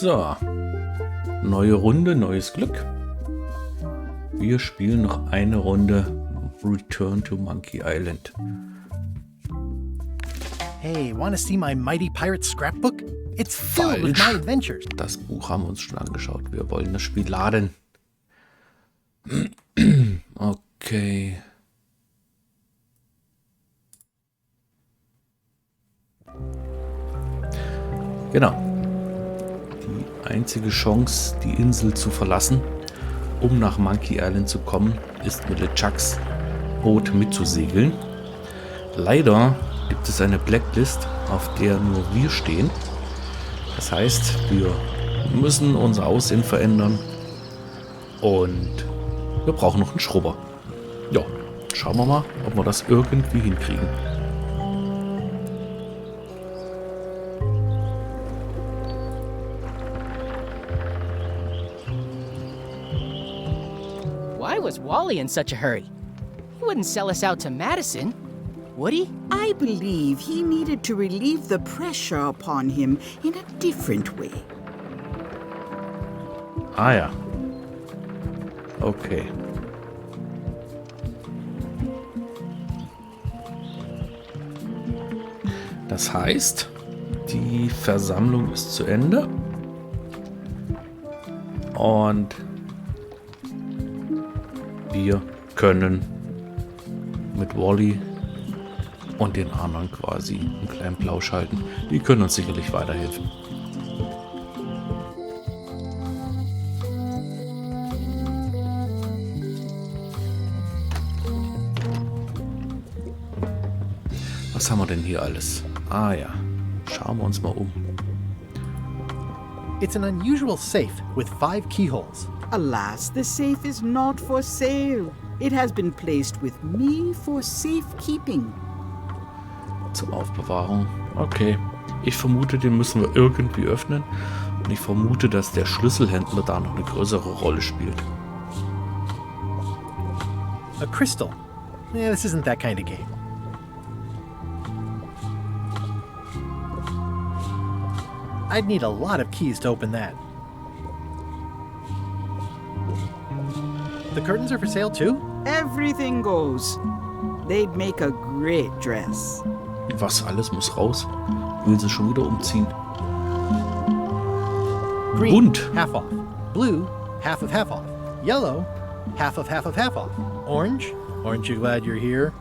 So, neue Runde, neues Glück. Wir spielen noch eine Runde Return to Monkey Island. Hey, want to see my mighty pirate scrapbook? It's filled with my adventures. Das Buch haben wir uns schon angeschaut. Wir wollen das Spiel laden. Okay. Genau. Die einzige Chance, die Insel zu verlassen, um nach Monkey Island zu kommen, ist mit LeChucks Boot mitzusegeln. Leider gibt es eine Blacklist, auf der nur wir stehen. Das heißt, wir müssen unser Aussehen verändern und wir brauchen noch einen Schrubber. Ja, schauen wir mal, ob wir das irgendwie hinkriegen. Why was Wally in such a hurry? He wouldn't sell us out to Madison, would he? I believe he needed to relieve the pressure upon him in a different way. Ah ja. Okay. Das heißt, die Versammlung ist zu Ende. Und wir können mit Wally und den anderen quasi einen kleinen Plausch halten. Die können uns sicherlich weiterhelfen. Was haben wir denn hier alles? Ah ja, schauen wir uns mal um. It's an unusual safe with 5 keyholes. Alas, the safe is not for sale. It has been placed with me for safekeeping. Zur Aufbewahrung. Okay. Ich vermute, den müssen wir irgendwie öffnen. Und ich vermute, dass der Schlüsselhändler da noch eine größere Rolle spielt. A crystal. Yeah, this isn't that kind of game. I'd need a lot of keys to open that. The curtains are for sale too? Everything goes. They'd make a great dress. Was alles muss raus? Will sie schon wieder umziehen? Green, Bunt. half off. Blue, half off. Yellow, half off. Orange, aren't you glad you're here?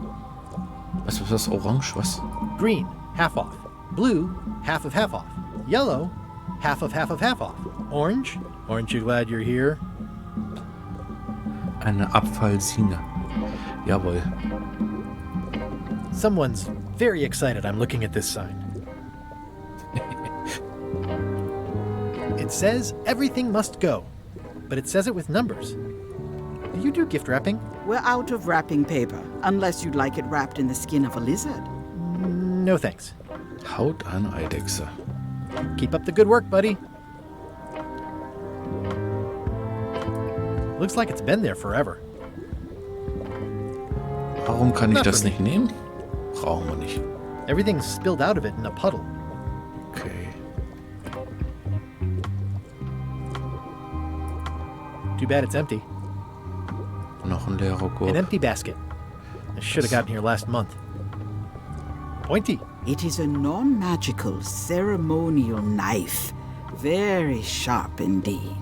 Was? Orange? Was? Green, half off. Blue, half off. Yellow, half off. Orange, aren't you glad you're here? Eine Abfallsine. Jawohl. Someone's very excited I'm looking at this sign. It says everything must go, but it says it with numbers. Do you do gift wrapping? We're out of wrapping paper, unless you'd like it wrapped in the skin of a lizard. No thanks. Haut an Eidechse. Keep up the good work, buddy. Looks like it's been there forever. Warum kann ich Not das for me. nicht nehmen? Brauchen wir nicht. Everything's spilled out of it in a puddle. Okay. Too bad it's empty. Noch ein leerer An Gurk. empty basket. I should have gotten here last month. Pointy. It is a non-magical ceremonial knife. Very sharp indeed.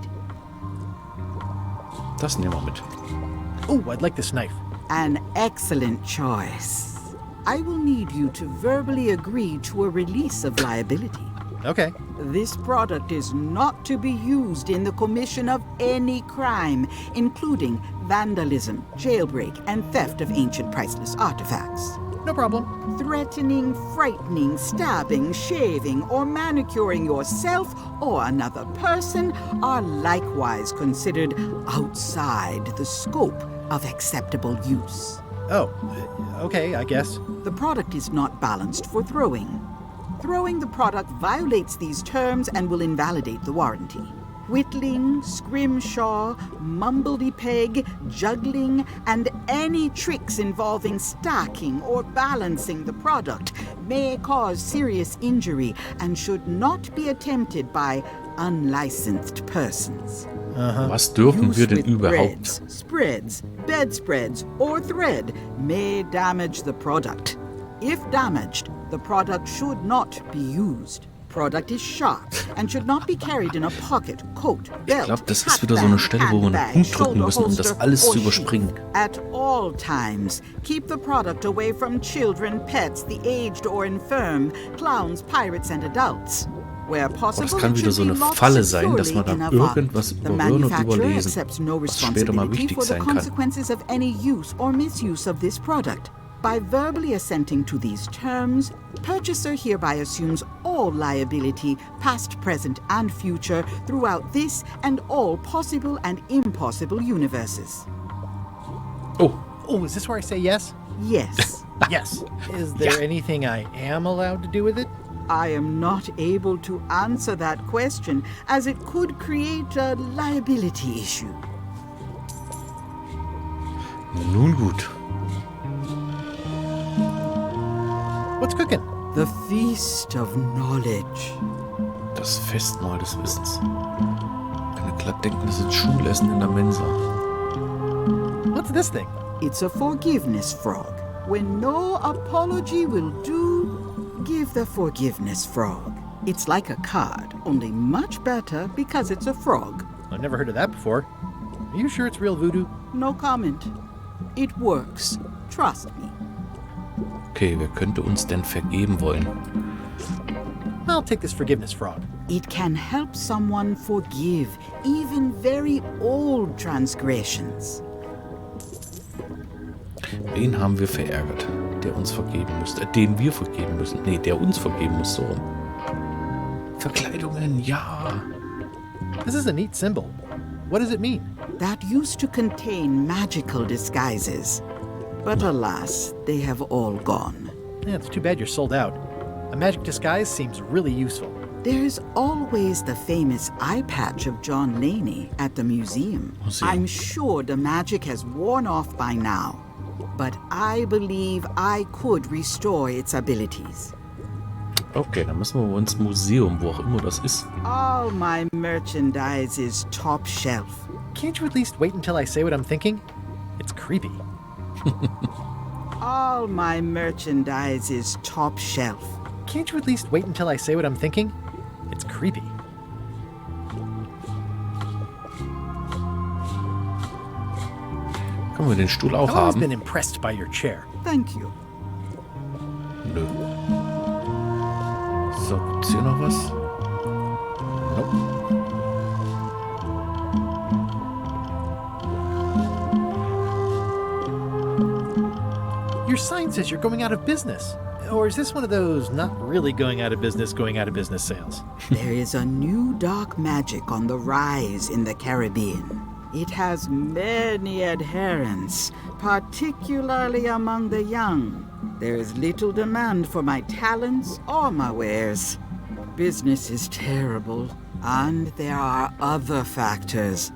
Das nehmen wir mit. Oh, I'd like this knife. An excellent choice. I will need you to verbally agree to a release of liability. Okay. This product is not to be used in the commission of any crime, including vandalism, jailbreak, and theft of ancient priceless artifacts. No problem. Threatening, frightening, stabbing, shaving, or manicuring yourself or another person are likewise considered outside the scope of acceptable use. Oh, okay, I guess. The product is not balanced for throwing. Throwing the product violates these terms and will invalidate the warranty. Whittling, scrimshaw, mumbledy-peg, juggling, and any tricks involving stacking or balancing the product may cause serious injury and should not be attempted by unlicensed persons. Was dürfen Use wir denn with überhaupt? breads, spreads, bedspreads, or thread may damage the product. If damaged, the product should not be used. Product is sharp and should not be carried in a pocket, coat, belt, Ich glaube, das ist wieder so eine Stelle, wo wir einen handbag, Punkt drücken shoulder müssen, um das holster, alles or zu sheath. überspringen. At all times, keep the product away from children, pets, the aged or infirm, clowns, pirates, and adults. Where possible, das kann it wieder should so be eine locked Falle sein, dass securely man in da a vault. irgendwas The überhören und manufacturer überlesen, accepts no was später mal responsibility wichtig for the sein kann. consequences of any use or misuse of this product. By verbally assenting to these terms, purchaser hereby assumes all liability, past, present, and future, throughout this and all possible and impossible universes. Oh, Oh, is this where I say yes? Yes, Yes. Is there anything I am allowed to do with it? I am not able to answer that question, as it could create a liability issue. nun gut. What's cooking? The feast of knowledge. Das Festmahl des Wissens. Kann ja glatt denken, das ist Schulessen in der Mensa. What's this thing? It's a forgiveness frog. When no apology will do, give the forgiveness frog. It's like a card, only much better because it's a frog. I've never heard of that before. Are you sure it's real voodoo? No comment. It works. Trust me. Okay, wer könnte uns denn vergeben wollen? I'll take this forgiveness frog. It can help someone forgive even very old transgressions. Wen haben wir verärgert, der uns vergeben müsste? Den wir vergeben müssen. Nee, der uns vergeben muss, so rum. Verkleidungen, ja. This is a neat symbol. What does it mean? That used to contain magical disguises. But alas, they have all gone. Yeah, it's too bad you're sold out. A magic disguise seems really useful. There's always the famous eye patch of John Laney at the museum. I'm sure the magic has worn off by now, but I believe I could restore its abilities. Okay, dann müssen wir ins Museum, wo auch immer das ist. All my merchandise is top shelf. Can't you at least wait until I say what I'm thinking? It's creepy. All my merchandise is top shelf. Can't you at least wait until I say what I'm thinking? It's creepy. Können wir den Stuhl auch I've always been haben? impressed by your chair. Thank you. Nö. So, gibt's hier noch was? Nope. Your sign says you're going out of business. Or is this one of those not really going out of business sales? There is a new dark magic on the rise in the Caribbean. It has many adherents, particularly among the young. There is little demand for my talents or my wares. Business is terrible, and there are other factors.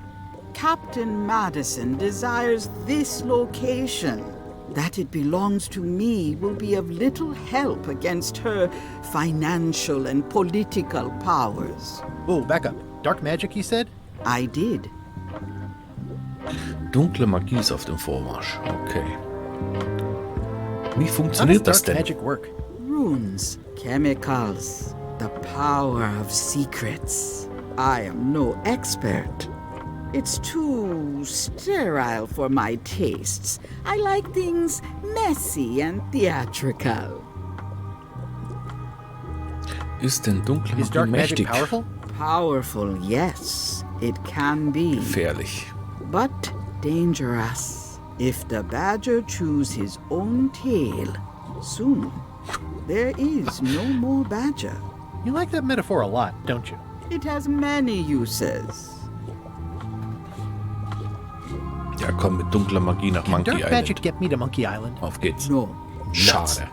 Captain Madison desires this location. That it belongs to me will be of little help against her financial and political powers. Whoa, back up. Dark magic, you said? I did. Dunkle Magie ist auf dem Vormarsch. Okay. Wie How does funktioniert das dark denn? magic work? Runes, chemicals, the power of secrets. I am no expert. It's too sterile for my tastes. I like things messy and theatrical. Ist denn dunkle Is Magie dark magic mächtig? powerful? Powerful, yes, it can be. Gefährlich. But dangerous. If the badger chews his own tail, soon there is no more badger. You like that metaphor a lot, don't you? It has many uses. Ja, komm mit dunkler Magie nach Can Monkey dark Island. magic get me to Monkey Island? Auf geht's. No, Schade.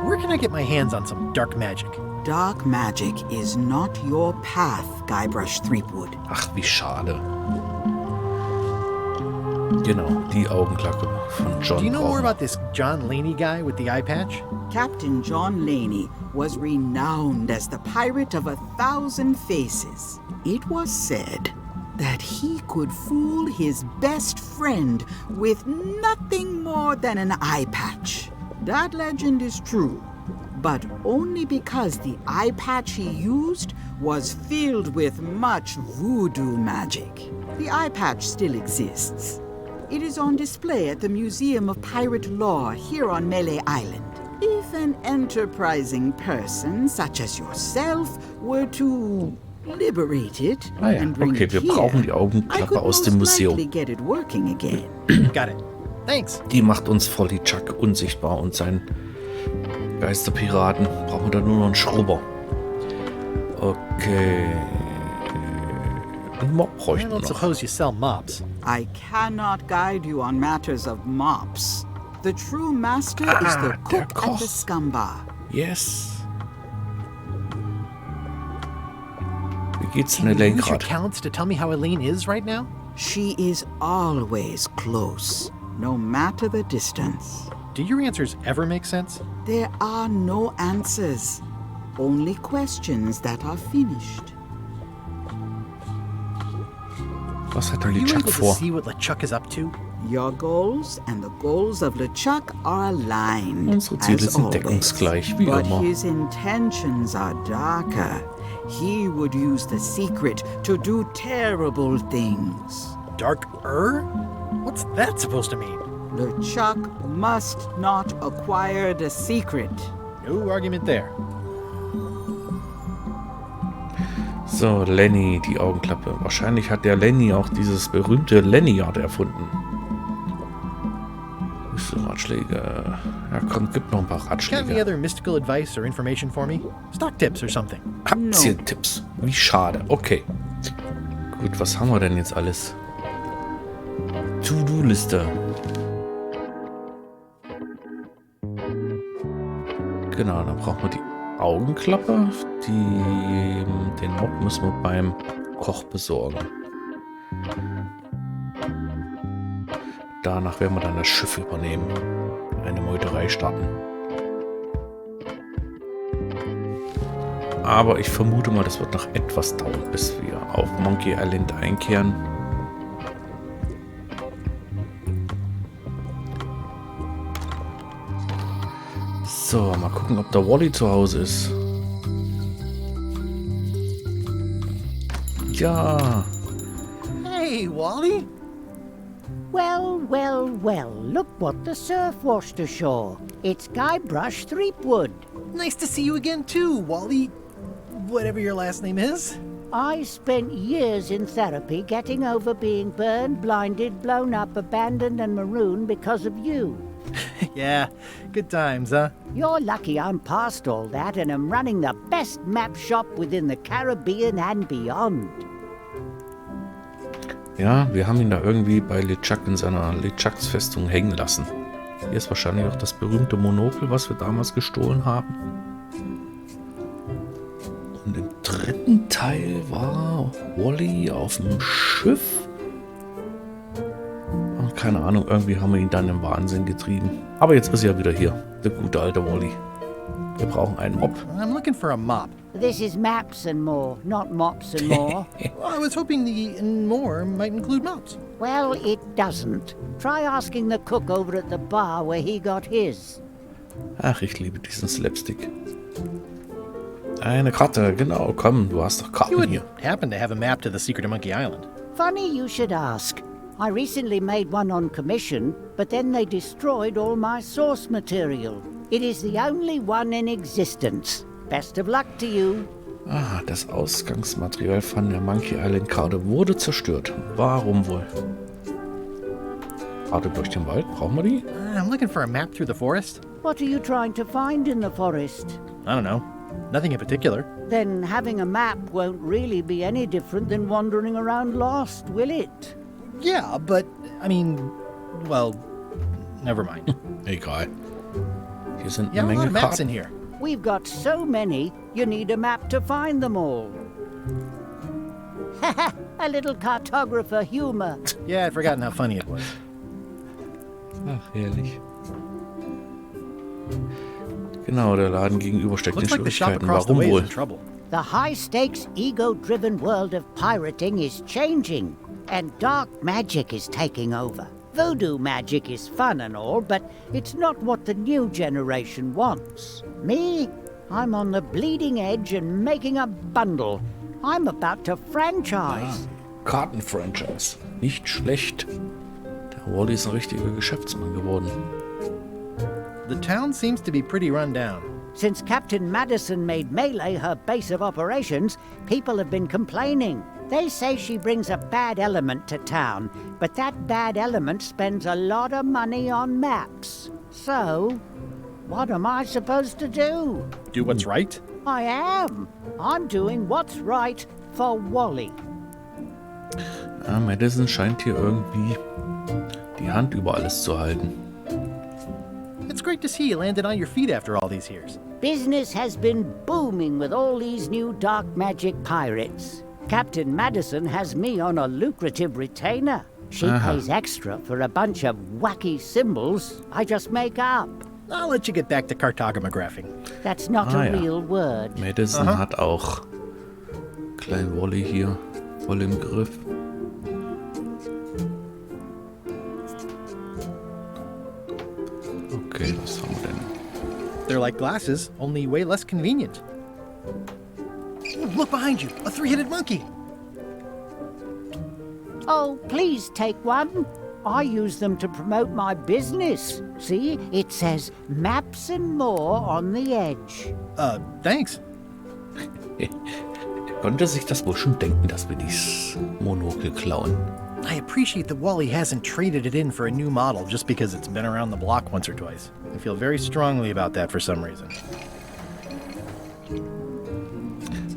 Where can I get my hands on some dark magic? dark magic is not your path, Guybrush Threepwood. Ach, wie schade. Genau, die Augenklappe von John. Do you know more brauchen wir. about this John Laney guy with the eye patch? Captain John Laney was renowned as the pirate of 1,000 faces. It was said that he could fool his best friend with nothing more than an eye patch. That legend is true, but only because the eye patch he used was filled with much voodoo magic. The eye patch still exists. It is on display at the Museum of Pirate Lore here on Melee Island. If an enterprising person such as yourself were to liberate it Ah ja, and bring okay, it wir here, brauchen die I Augenklappe could aus dem most likely Museum. get it working again. Got it. Thanks. Die macht uns vor die Chuck unsichtbar und seinen Geisterpiraten. Brauchen wir da nur noch einen Schrubber. Okay. Einen Mob I bräuchten wir don't noch. suppose you sell mops. I cannot guide you on matters of mops. The true master is the der cook at Koch. the scumbar. Yes. Wie geht's denn, Can you use your Lenkrad? talents to tell me how Elaine is right now? She is always close, no matter the distance. Do your answers ever make sense? There are no answers, only questions that are finished. Was hat der Are you LeChuck able to vor? see what LeChuck is up to? Your goals and the goals of LeChuck are aligned, Unsere Ziele as sind always. deckungsgleich, wie But immer. his intentions are darker. He would use the secret to do terrible things. Dark-er? What's that supposed to mean? LeChuck must not acquire the secret. No argument there. So, Lenny, die Augenklappe. Wahrscheinlich hat der Lenny auch dieses berühmte Lenny-Yard erfunden. Wüste Ratschläge. Ja, komm, gib noch ein paar Got any Ratschläge. other mystical advice or information for me? Stock tips or something? Aktientipps. Wie schade. Okay. Gut, was haben wir denn jetzt alles? To-Do-Liste. Genau, dann brauchen wir die Augenklappe. Den Mob müssen wir beim Koch besorgen. Danach werden wir dann das Schiff übernehmen. Eine Meuterei starten. Aber ich vermute mal, das wird noch etwas dauern, bis wir auf Monkey Island einkehren. So, mal gucken, ob der Wally zu Hause ist. Ja, Hey, Wally! Well, well, well, look what the surf washed ashore. It's Guybrush Threepwood. Nice to see you again too, Wally. Whatever your last name is. I spent years in therapy getting over being burned, blinded, blown up, abandoned, and marooned because of you. Yeah, good times, huh? You're lucky I'm past all that and am running the best map shop within the Caribbean and beyond. ja, wir haben ihn da irgendwie bei LeChuck in seiner LeChucks Festung hängen lassen. Hier ist wahrscheinlich auch das berühmte Monokel, was wir damals gestohlen haben. Und im dritten Teil war Wally auf dem Schiff. Ach, keine Ahnung, irgendwie haben wir ihn dann im Wahnsinn getrieben. Aber jetzt ist er wieder hier, der gute alte Wally. Wir brauchen einen Mob. I'm looking for a mop. This is maps and more, not mops and more. Well, I was hoping the and more might include mops. Well, it doesn't. Try asking the cook over at the bar where he got his. Ach, ich liebe diesen Slapstick. Eine Karte, genau, komm, du hast doch You Karten would hier. happen to have a map to the secret of Monkey Island. Funny you should ask. I recently made one on commission, but then they destroyed all my source material. It is the only one in existence. Best of luck to you. Ah, das Ausgangsmaterial von der Monkey Island Karte wurde zerstört. Warum wohl? Karte durch den Wald, brauchen wir die? I'm looking for a map through the forest. What are you trying to find in the forest? I don't know. Nothing in particular. Then having a map won't really be any different than wandering around lost, will it? Yeah, but, I mean, well, never mind. Egal. Hier sind Yeah, eine a lot Menge of maps in Karten. here. We've got so many, you need a map to find them all. A little cartographer humor. Yeah, I'd forgotten how funny it was. Ach, herrlich. Genau, der Laden gegenüber steckt in Looks like the shop Schwierigkeiten. across the Warum way is wohl? in trouble. The high-stakes, ego-driven world of pirating is changing, and dark magic is taking over. Voodoo magic is fun and all, but it's not what the new generation wants. Me? I'm on the bleeding edge and making a bundle. I'm about to franchise. Kartenfranchise. Nicht schlecht. Der Wally ist ein richtiger Geschäftsmann geworden. The town seems to be pretty run down. Since Captain Madison made Melee her base of operations, people have been complaining. They say she brings a bad element to town, but that bad element spends a lot of money on maps. So, what am I supposed to do? Do what's right? I am. I'm doing what's right for Wally. Madison scheint hier irgendwie die Hand über alles zu halten. It's great to see you landed on your feet after all these years. Business has been booming with all these new dark magic pirates. Captain Madison has me on a lucrative retainer. She pays extra for a bunch of wacky symbols I just make up. I'll let you get back to cartographing. That's not a ja. real word. Madison hat auch Klein Wally hier voll im Griff. Okay, was haben wir denn? They're like glasses, only way less convenient. Ooh, look behind you, a three-headed monkey. Oh, please take one. I use them to promote my business. See, it says maps and more on the edge. Thanks. Er konnte sich das wohl schon denken, dass wir dieses Monokel klauen. I appreciate that Wally hasn't traded it in for a new model just because it's been around the block once or twice. I feel very strongly about that for some reason.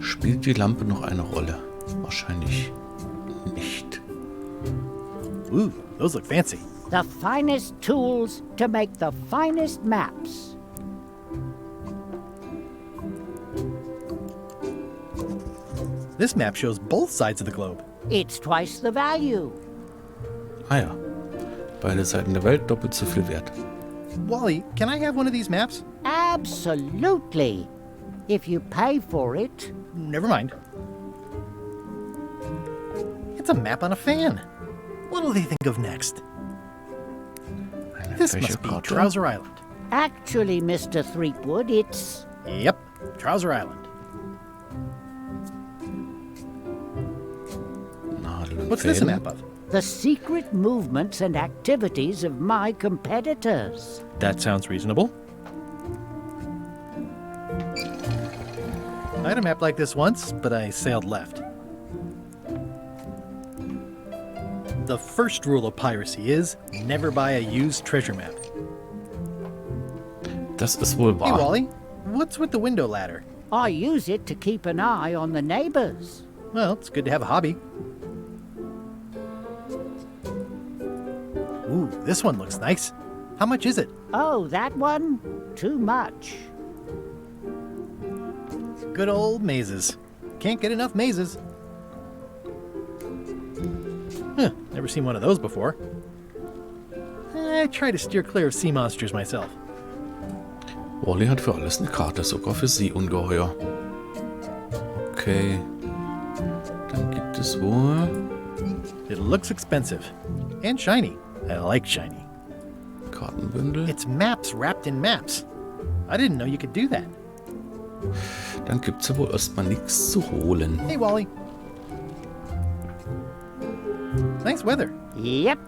Spielt die Lampe noch eine Rolle? Wahrscheinlich nicht. Ooh, those look fancy. The finest tools to make the finest maps. This map shows both sides of the globe. It's twice the value. Ah ja, beide Seiten der Welt doppelt so viel wert. Wally, can I have one of these maps? Absolutely. If you pay for it. Never mind. It's a map on a fan. What'll they think of next? Eine This freche must be Karte. Trouser Island. Actually, Mr. Threepwood, it's... Yep, Trouser Island. Nadel und What's this a Fäden. map of? the secret movements and activities of my competitors. That sounds reasonable. I had a map like this once, but I sailed left. The first rule of piracy is never buy a used treasure map. Das ist wohl Hey, wahr. Wally, what's with the window ladder? I use it to keep an eye on the neighbors. Well, it's good to have a hobby. Ooh, this one looks nice. How much is it? Oh, that one? Too much. Good old mazes. Can't get enough mazes. Huh, never seen one of those before. I try to steer clear of sea monsters myself. Wally hat für alles eine Karte, sogar für sie ungeheuer. Okay. Dann gibt es wohl... It looks expensive. And shiny. I like shiny. Kartenbündel. It's maps wrapped in maps. I didn't know you could do that. Dann gibt's ja wohl erstmal nichts zu holen. Hey, Wally. Nice weather. Yep.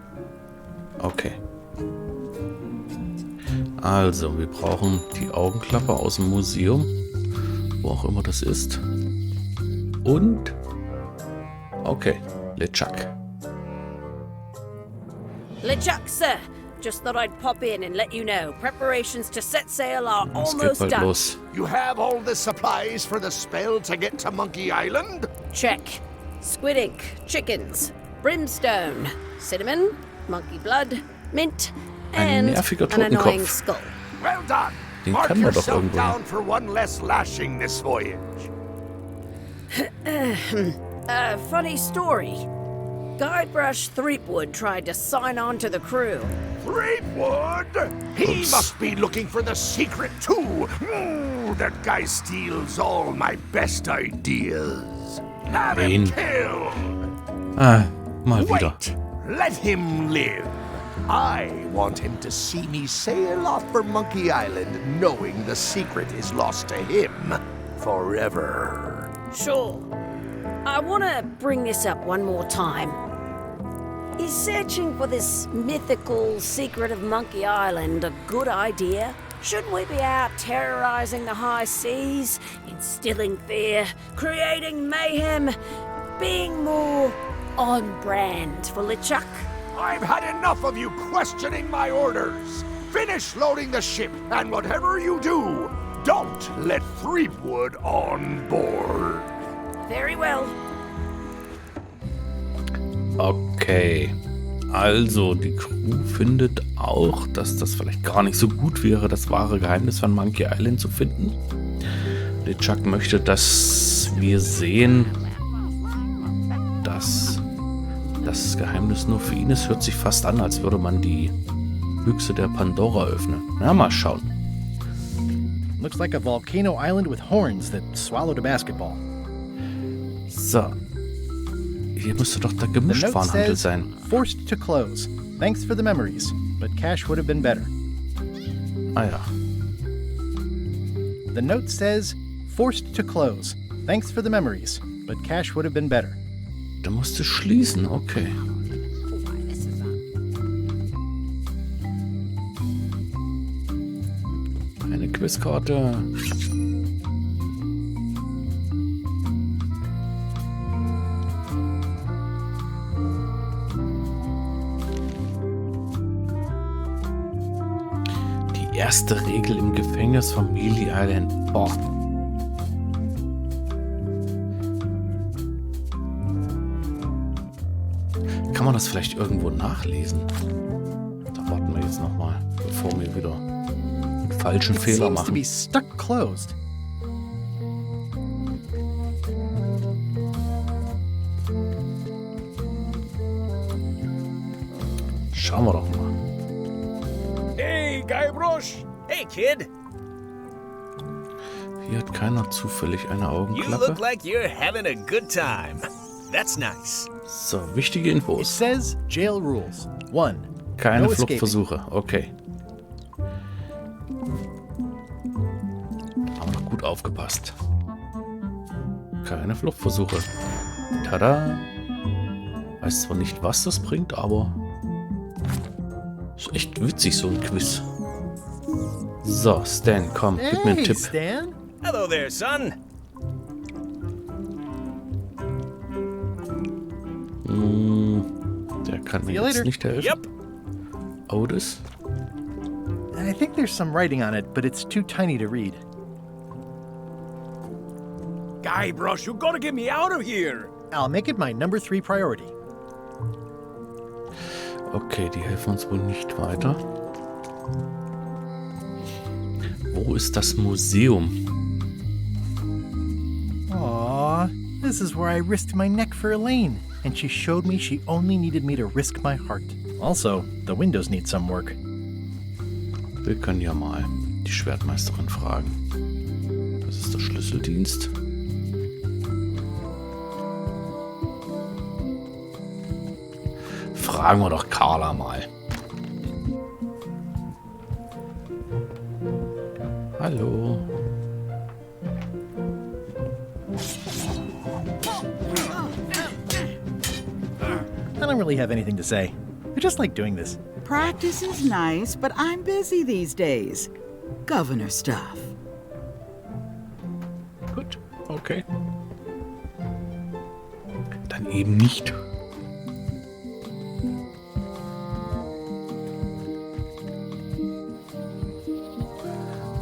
Okay. Also, wir brauchen die Augenklappe aus dem Museum. Wo auch immer das ist. Und... Okay, LeChuck. LeChuck, sir. Just thought I'd pop in and let you know. Preparations to set sail are Es geht almost bald done. los. You have all the supplies for the spell to get to Monkey Island? Check. Squid ink, chickens, brimstone, cinnamon, monkey blood, mint, Ein and nerviger an annoying Totenkopf. skull. Well done. Den Mark kann man doch yourself irgendwo. down for one less lashing this voyage. Funny story. Guybrush Threepwood tried to sign on to the crew. Threepwood? He must be looking for the secret too. That guy steals all my best ideas. Have him killed. Mal wieder. Wait, let him live. I want him to see me sail off for Monkey Island knowing the secret is lost to him forever. Sure. I want to bring this up one more time. Is searching for this mythical secret of Monkey Island a good idea? Shouldn't we be out terrorizing the high seas, instilling fear, creating mayhem, being more on brand for LeChuck? I've had enough of you questioning my orders. Finish loading the ship, and whatever you do, don't let Threepwood on board. Very well. Okay. Also, die Crew findet auch, dass das vielleicht gar nicht so gut wäre, das wahre Geheimnis von Monkey Island zu finden. LeChuck möchte, dass wir sehen, dass das Geheimnis nur für ihn ist. Hört sich fast an, als würde man die Büchse der Pandora öffnen. Na, mal schauen. Looks like a volcano island with horns that swallowed a basketball. So. Hier müsste doch der The note Gemischtwarenhandel says, sein. forced to close. Thanks for the memories, but cash would have been better. Ah ja. The note says, forced to close. Thanks for the memories, but cash would have been better. Der musste schließen, okay. Eine Quizkarte. Die erste Regel im Gefängnis von Monkey Island. Boah. Kann man das vielleicht irgendwo nachlesen? Da warten wir jetzt nochmal, bevor wir wieder einen falschen Fehler Seems to be machen. stuck closed. Schauen wir doch mal. Hey, Guybrush! Hey, kid! Hier hat keiner zufällig eine You Augenklappe. look like you're having a good time. That's nice. So, wichtige It Infos. says jail rules. 1. Keine no escaping. Fluchtversuche. Okay. Haben wir gut aufgepasst. Keine Fluchtversuche. Tada! Weiß zwar nicht, was das bringt, aber ist echt witzig, so ein Quiz. So, Stan, komm, gib mir einen Hey, Tipp. Stan. Hello there, son. Der kann mir you jetzt later. nicht helfen. Yep. Otis? I think there's some writing on it, but it's too tiny to read. Guybrush, you gotta get me out of here. I'll make it my number 3 priority. Okay, die helfen uns wohl nicht weiter. Wo ist das Museum? Aww, this is where I risked my neck for Elaine, and she showed me she only needed me to risk my heart. Also, the windows need some work. Wir können ja mal die Schwertmeisterin fragen. Das ist der Schlüsseldienst. Fragen wir doch Carla mal. Hallo. I don't really have anything to say. I just like doing this. Practice is nice, but I'm busy these days. Governor stuff. Gut, okay. Dann eben nicht.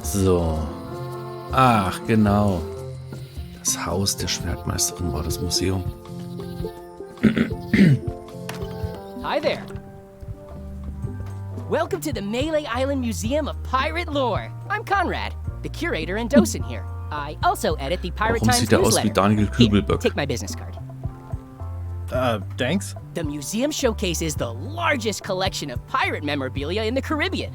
So. Ach, genau. Das Haus der Schwertmeisterin war das Museum. Hi there. Welcome to the Melee Island Museum of Pirate Lore. I'm Conrad, the curator and docent here. I also edit the Pirate Warum Times sieht er aus newsletter. wie Daniel Here, Kübelböck? take my business card. Thanks? The museum showcases the largest collection of pirate memorabilia in the Caribbean.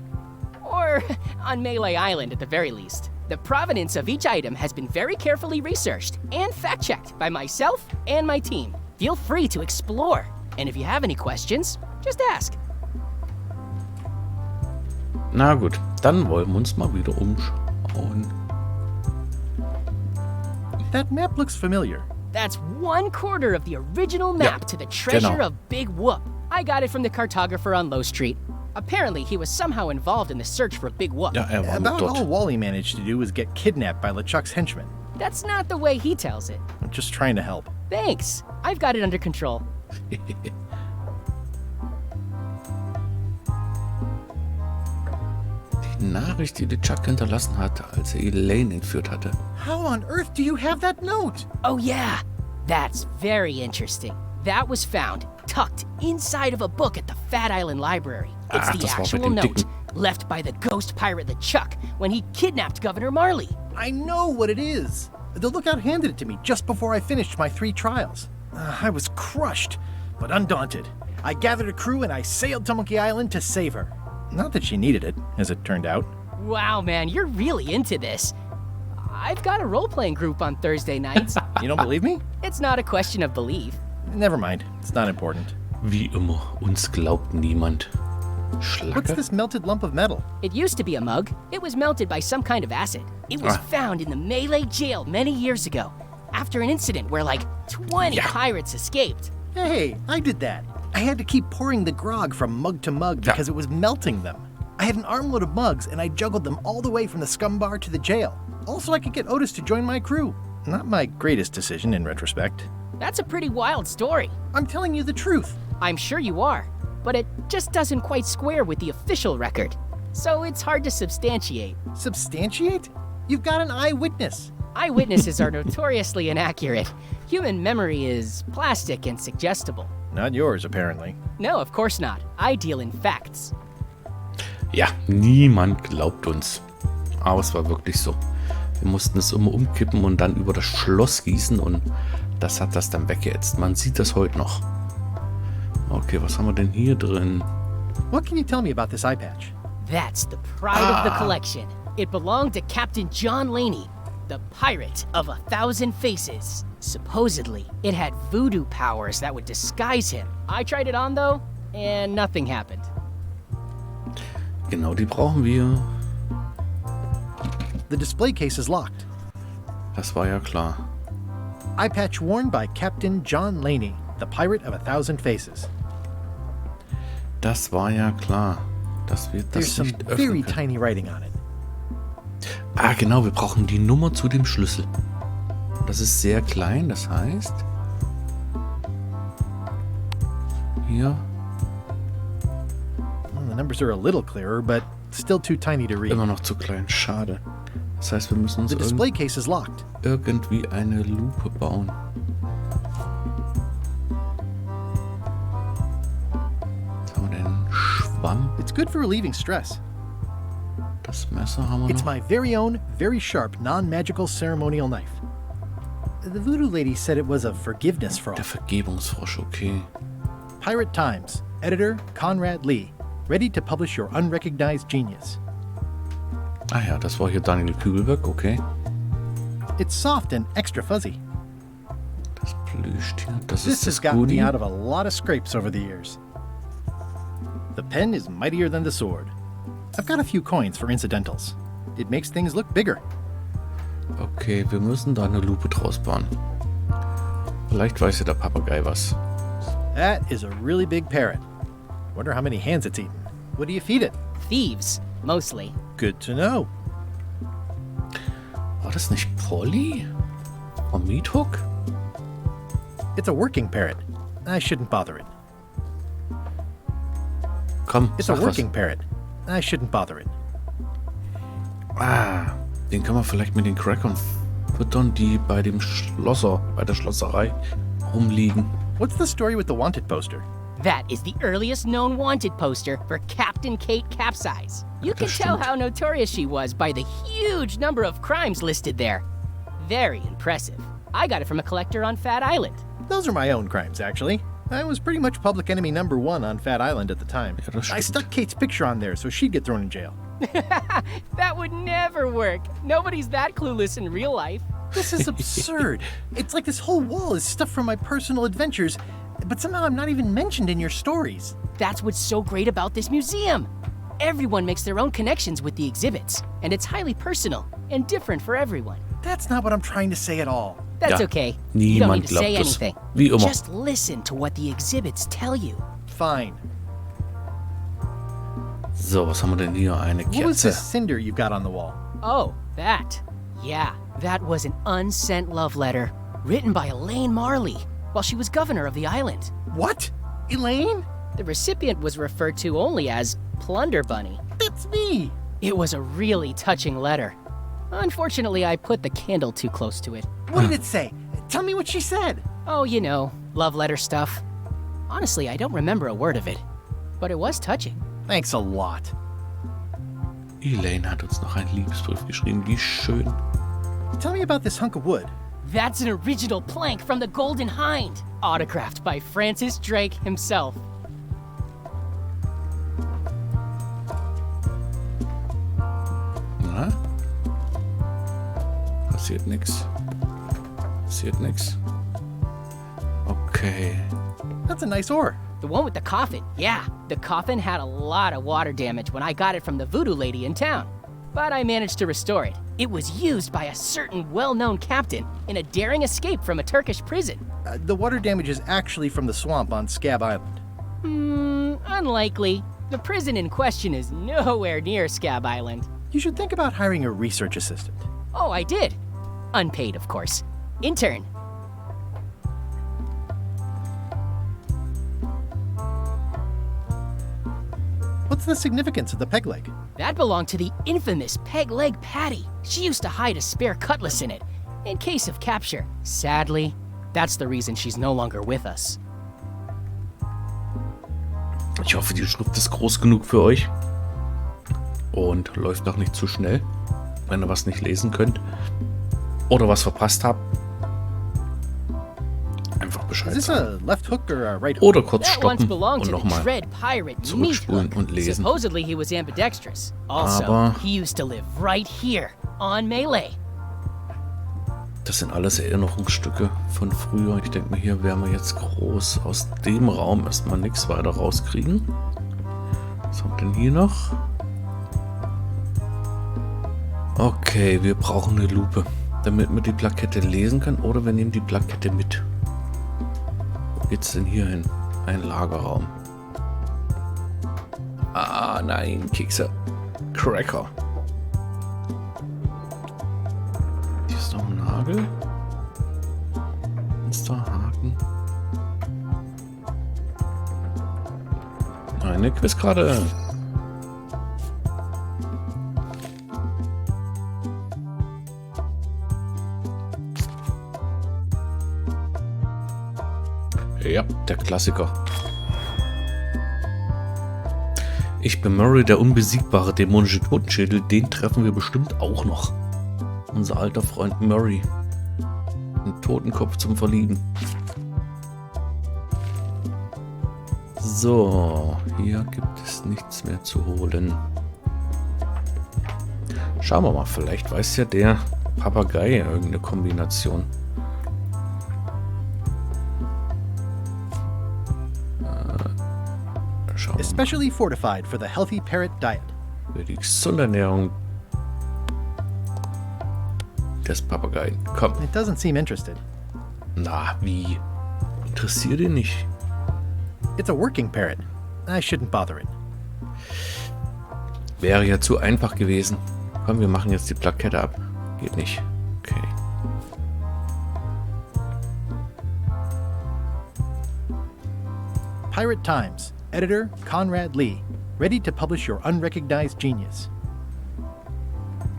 Or on Malay Island at the very least. The provenance of each item has been very carefully researched and fact-checked by myself and my team. Feel free to explore. And if you have any questions, just ask. Na gut, dann wollen wir uns mal wieder umschauen. That map looks familiar. That's 1/4 of the original map to the treasure genau. of Big Whoop. I got it from the cartographer on Low Street. Apparently, he was somehow involved in the search for Big Whoop. Ja, war mit About all dort. Wally managed to do was get kidnapped by LeChuck's henchmen. That's not the way he tells it. I'm just trying to help. Thanks. I've got it under control. Die Nachricht, die LeChuck hinterlassen hat, als er Elaine entführt hatte. How on earth do you have that note? Oh, yeah. That's very interesting. That was found tucked inside of a book at the Fat Island Library. It's the das war mit actual dem note dicken. left by the ghost pirate LeChuck when he kidnapped Governor Marley. I know what it is. The lookout handed it to me just before I finished my 3 trials. I was crushed, but undaunted. I gathered a crew and I sailed to Monkey Island to save her. Not that she needed it, as it turned out. Wow, man, you're really into this. I've got a role-playing group on Thursday nights. You don't believe me? It's not a question of belief. Never mind. It's not important. Wie immer, uns glaubt niemand. What's Schlacke? this melted lump of metal? It used to be a mug. It was melted by some kind of acid. It was found in the Malay jail many years ago, after an incident where like 20 pirates escaped. Hey, I did that. I had to keep pouring the grog from mug to mug because it was melting them. I had an armload of mugs and I juggled them all the way from the scum bar to the jail. Also, I could get Otis to join my crew. Not my greatest decision in retrospect. That's a pretty wild story. I'm telling you the truth. I'm sure you are, but it just doesn't quite square with the official record. So it's hard to substantiate. Substantiate? You've got an eyewitness. Eyewitnesses are notoriously inaccurate. Human memory is plastic and suggestible. Not yours, apparently. No, of course not. I deal in facts. Ja, niemand glaubt uns. Aber es war wirklich so. Wir mussten es immer umkippen und dann über das Schloss gießen und das hat das dann weggeätzt. Man sieht das heute noch. Okay, was haben wir denn hier drin? What can you tell me about this eye patch? That's the pride of the collection. It belonged to Captain John Laney, the pirate of 1,000 faces. Supposedly, it had voodoo powers that would disguise him. I tried it on though, and nothing happened. Genau, die brauchen wir. The display case is locked. Das war ja klar. Eye patch worn by Captain John Laney, the pirate of 1,000 faces. Das war ja klar, dass wir There's das some nicht very öffnen können. tiny writing on it. Ah, genau, wir brauchen die Nummer zu dem Schlüssel. Das ist sehr klein, das heißt... Hier, Well, the numbers are a little clearer, but still too tiny to read. immer noch zu klein, schade. Das heißt, wir müssen uns The display case is locked. irgendwie eine Lupe bauen. Was haben wir denn? Schwamm? It's good for relieving stress. Das Messer haben wir It's noch. my very own, very sharp, non-magical ceremonial knife. The voodoo lady said it was a forgiveness frog. Der Vergebungsfrosch, okay. Pirate Times, editor Conrad Lee, ready to publish your unrecognized genius. Ah ja, das war hier Daniel Kübelberg, okay. It's soft and extra fuzzy. Das Plüschtier, das This ist has das gotten me Goodie. out of a lot of scrapes over the years. The pen is mightier than the sword. I've got a few coins for incidentals. It makes things look bigger. Okay, wir müssen da eine Lupe draus bauen. Vielleicht weiß ja der Papagei was. That is a really big parrot. Wonder how many hands it's eaten. What do you feed it? Thieves, mostly. Good to know. War das nicht Polly? Vom Meathook? It's a working parrot. I shouldn't bother it. Komm, It's a sag was. working parrot. I shouldn't bother it. Ah, den können wir vielleicht mit den Crackern füttern, die bei dem Schlosser, bei der Schlosserei rumliegen. What's the story with the wanted poster? That is the earliest known wanted poster for Captain Kate Capsize. You can Das tell stimmt. how notorious she was by the huge number of crimes listed there. Very impressive. I got it from a collector on Fat Island. Those are my own crimes, actually. I was pretty much public enemy number 1 on Fat Island at the time. Ja, das I stimmt. stuck Kate's picture on there so she'd get thrown in jail. That would never work. Nobody's that clueless in real life. This is absurd. It's like this whole wall is stuff from my personal adventures, but somehow I'm not even mentioned in your stories. That's what's so great about this museum. Everyone makes their own connections with the exhibits, and it's highly personal and different for everyone. That's not what I'm trying to say at all. That's Ja, okay. You don't niemand need to say glaubt es. anything. Wie immer. Just listen to what the exhibits tell you. Fine. So, was haben wir denn hier? Eine What was Kerze. this cinder you've got on the wall? Oh, that. Yeah, that was an unsent love letter written by Elaine Marley while she was governor of the island. What? Elaine? The recipient was referred to only as Plunder Bunny. That's me. It was a really touching letter. Unfortunately, I put the candle too close to it. What did it say? Tell me what she said. Oh, you know, love letter stuff. Honestly, I don't remember a word of it, but it was touching. Thanks a lot. Elaine hat uns noch einen Liebesbrief geschrieben. Wie schön. Tell me about this hunk of wood. That's an original plank from the Golden Hind, autographed by Francis Drake himself. Na? Passiert nix. Passiert nix. Okay. That's a nice oar. The one with the coffin, yeah. The coffin had a lot of water damage when I got it from the voodoo lady in town. But I managed to restore it. It was used by a certain well-known captain in a daring escape from a Turkish prison. The water damage is actually from the swamp on Scab Island. Unlikely. The prison in question is nowhere near Scab Island. You should think about hiring a research assistant. Oh, I did. Unpaid, of course. Intern. What's the significance of the peg leg? That belonged to the infamous Peg Leg Patty. She used to hide a spare cutlass in it, in case of capture. Sadly, that's the reason she's no longer with us. Ich hoffe, die Schrift ist groß genug für euch. Und läuft noch nicht zu schnell. Wenn ihr was nicht lesen könnt. Oder was verpasst habt. Einfach Is Bescheid this sagen. a left hook or a right hook? Oder kurz That once stoppen belonged und to the nochmal. Dread Pirate zurückspulen Meathook. und lesen. Supposedly he was ambidextrous. Also, Aber- he used to live right here, on Melee. Das sind alles Erinnerungsstücke von früher. Ich denke mal, hier werden wir jetzt groß aus dem Raum erstmal nichts weiter rauskriegen. Was haben wir denn hier noch? Okay, wir brauchen eine Lupe, damit wir die Plakette lesen können. Oder wir nehmen die Plakette mit. Wo geht's denn hier hin? Ein Lagerraum. Ah, nein, Kekse. Cracker. Hier ist noch ein Nagel. Fensterhaken. Eine Quizkarte. Ja, der Klassiker. Ich bin Murray, der unbesiegbare dämonische Totenschädel. Den treffen wir bestimmt auch noch. Unser alter Freund Murray. Ein Totenkopf zum Verlieben. So, hier gibt es nichts mehr zu holen. Schauen wir mal, vielleicht weiß ja der Papagei irgendeine Kombination. Schauen wir mal. Especially fortified for the healthy parrot diet. Für die gesunde Ernährung des Papageien. Komm. It doesn't seem interested. Na, wie? Interessiert ihn nicht? It's a working parrot. I shouldn't bother it. Wäre ja zu einfach gewesen. Komm, wir machen jetzt die Plakette ab. Geht nicht. Okay. Pirate Times. Editor Conrad Lee. Ready to publish your unrecognized genius.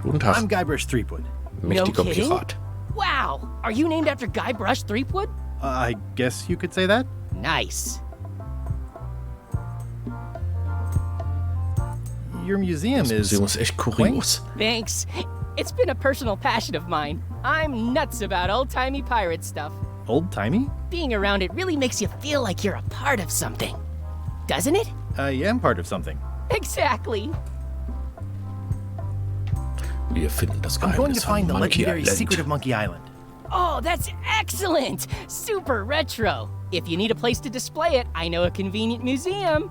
Guten Tag, I'm Guybrush Threepwood. mächtiger No kidding? Pirat. Wow, are you named after Guybrush Threepwood? I guess you could say that. Nice. Your museum Das is Museum ist echt kurios. Thanks. It's been a personal passion of mine. I'm nuts about old-timey pirate stuff. Old-timey? Being around it really makes you feel like you're a part of something. Doesn't it? I am part of something. Exactly. Wir finden das I'm going to Geheimnis von find the Monkey legendary Island. secret of Monkey Island. Oh, that's excellent! Super retro. If you need a place to display it, I know a convenient museum.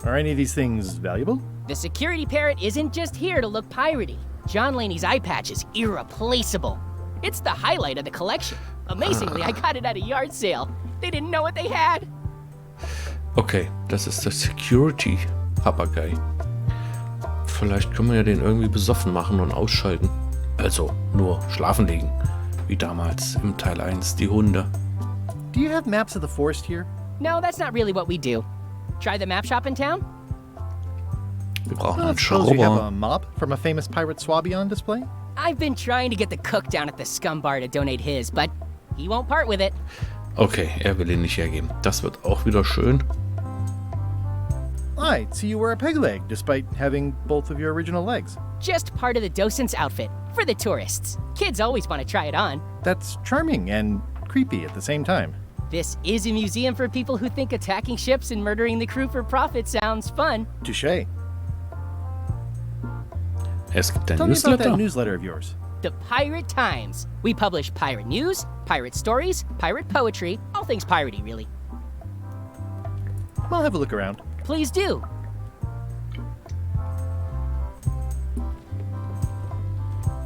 Are any of these things valuable? The security parrot isn't just here to look piratey. John Laney's eye patch is irreplaceable. It's the highlight of the collection. Amazingly, I got it at a yard sale. They didn't know what they had. Okay, das ist der Security-Papagei. Vielleicht können wir ja den irgendwie besoffen machen und ausschalten. Also nur schlafen legen. Wie damals im Teil 1 die Hunde. Do you have maps of the forest here? No, that's not really what we do. Try the map shop in town? Wir brauchen I einen suppose you have Schrubber. a mop from a famous pirate Swabby on display? I've been trying to get the cook down at the scum bar to donate his, but he won't part with it. Okay, er will ihn nicht hergeben. Das wird auch wieder schön. I see you wear a peg leg, despite having both of your original legs. Just part of the docent's outfit, for the tourists. Kids always want to try it on. That's charming and creepy at the same time. This is a museum for people who think attacking ships and murdering the crew for profit sounds fun. Touché. Es gibt ein Tell me about that Newsletter. newsletter of yours. The Pirate Times. We publish pirate news, pirate stories, pirate poetry, all things piratey, really. I'll have a look around. Please do.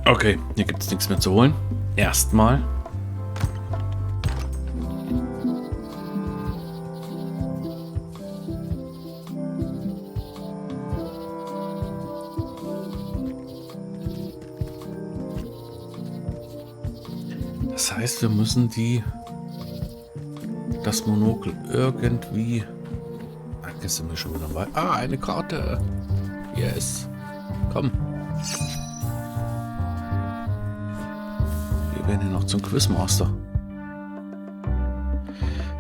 Okay, hier gibt es nichts mehr zu holen. Erstmal. Das heißt, wir müssen das Monokel irgendwie... Ach, jetzt sind wir schon wieder dabei. Ah, eine Karte. Yes. Komm. Wir werden hier noch zum Quizmaster.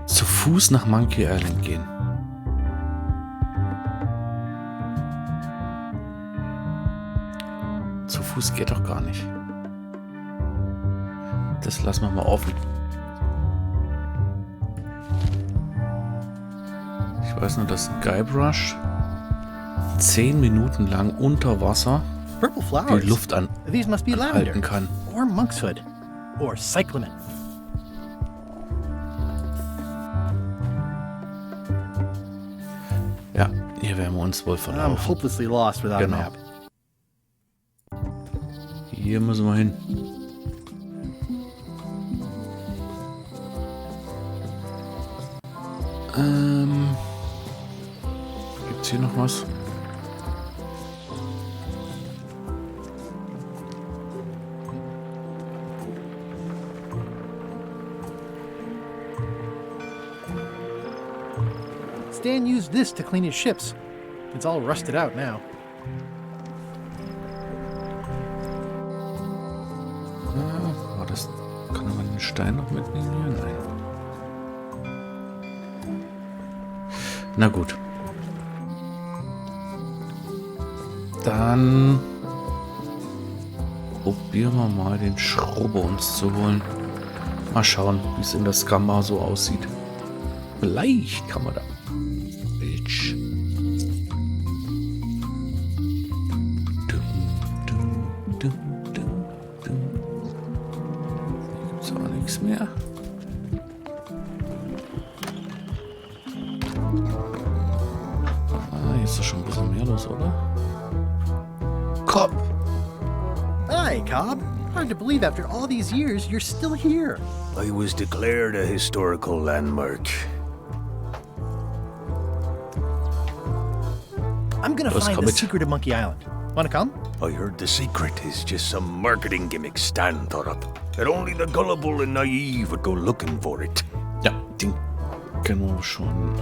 Zu Fuß nach Monkey Island gehen. Zu Fuß geht doch gar nicht. Das lassen wir mal offen. Ich weiß nur, dass Guybrush 10 Minuten lang unter Wasser Purple die flowers. Luft These must be anhalten lavender. kann. Or monkshood. Or cyclamen. Ja, hier werden wir uns wohl I'm verlaufen. hopelessly lost without Genau. a map. Hier müssen wir hin. Gibt's hier noch was? Stan used this to clean his ships. It's all rusted out now. War das... Kann man den Stein noch mitnehmen hier? Nein. Na gut. Dann probieren wir mal den Schrubber uns zu holen. Mal schauen, wie es in der Scumbar so aussieht. Vielleicht kann man da... Bitch. Hier gibt's auch nichts mehr. Hier ist doch schon ein bisschen mehr los, oder? Komm! Hi, Cobb. Hard to believe after all these years you're still here. I was declared a historical landmark. I'm gonna Let's find come the it. secret of Monkey Island. Wanna come? I heard the secret is just some marketing gimmick Stan thought up. That only the gullible and naive would go looking for it. Ja, den kennen wir schon.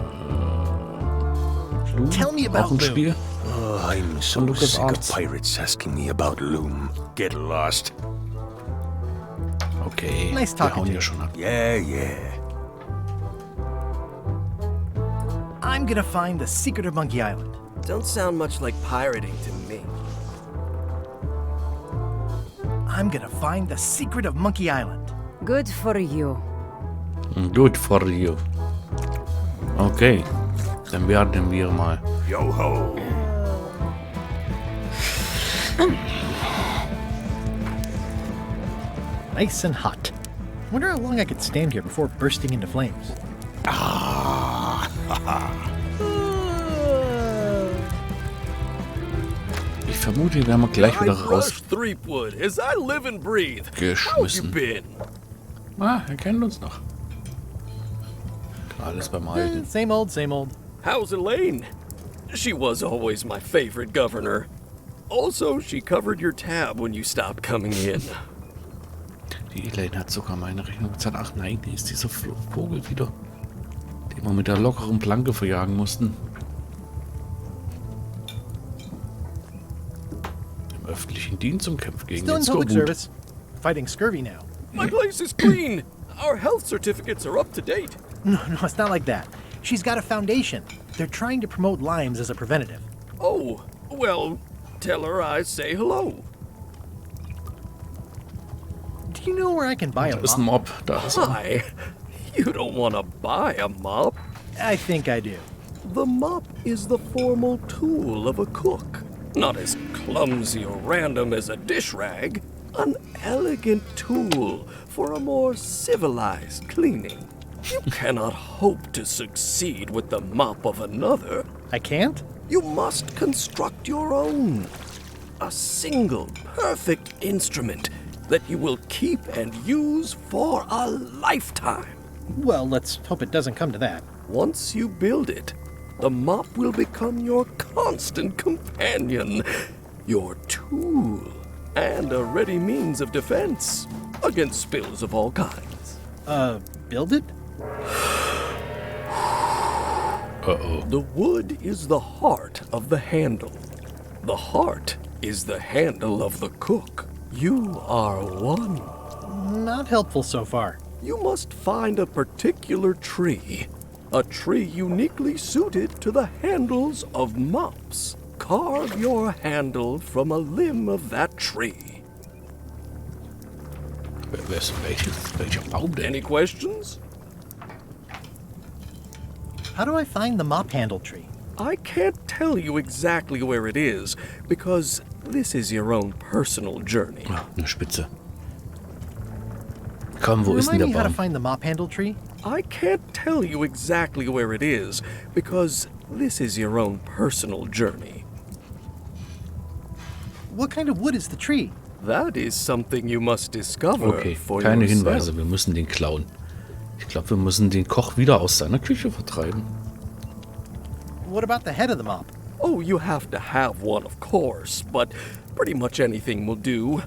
Loom, Tell me about auch ein Loom. Spiel. Oh, I'm so Von Lucas sick Arts. of pirates asking me about Loom. Get lost. Okay, Nice wir talking hauen to ja you. schon ab. Yeah, yeah. I'm gonna find the secret of Monkey Island. Don't sound much like pirating to me. I'm gonna find the secret of Monkey Island. Good for you. Good for you. Okay, dann werden wir mal. Yo-ho! Nice and hot. Wonder how long I could stand here before bursting into flames. Ich vermute, wir werden gleich wieder Threepwood, as I live and breathe. How have you rausgeschmissen. been? Er kennt uns noch. Alles beim Alten. Same old, same old. How's Elaine? She was always my favorite governor. Also, she covered your tab when you stopped coming in. Die Elaine hat sogar meine Rechnung bezahlt. Ach nein, die ist dieser Vogel wieder, den wir mit der lockeren Planke verjagen mussten. Im öffentlichen Dienst und kämpft gegen Still den in public Skorbut. service. Fighting scurvy now. My place is clean. Our health certificates are up to date. No, it's not like that. She's got a foundation. They're trying to promote limes as a preventative. Oh, well, tell her I say hello. Do you know where I can buy a Da ist ein mop? Mob. Da ist er. Hi. You don't want to buy a mop. I think I do. The mop is the formal tool of a cook. Not as clumsy or random as a dish rag. An elegant tool for a more civilized cleaning. You cannot hope to succeed with the mop of another. I can't? You must construct your own. A single, perfect instrument that you will keep and use for a lifetime. Well, let's hope it doesn't come to that. Once you build it, the mop will become your constant companion, your tool, and a ready means of defense against spills of all kinds. Build it? Uh-oh. The wood is the heart of the handle. The heart is the handle of the cook. You are one. Not helpful so far. You must find a particular tree. A tree uniquely suited to the handles of mops. Carve your handle from a limb of that tree. Welcher Baum denn? Any questions? How do I find the mop handle tree? I can't tell you exactly where it is, because this is your own personal journey. Ah, eine Spitze. Komm, wo ist denn Remind der me how to Baum? find the mop handle tree? I can't tell you exactly where it is, because this is your own personal journey. What kind of wood is the tree? That is something you must discover Okay, for keine yourself. Hinweise. Wir müssen den klauen. Ich glaube, wir müssen den Koch wieder aus seiner Küche vertreiben. What about the head of the mop? Oh, you have to have one, of course, but pretty much anything will do.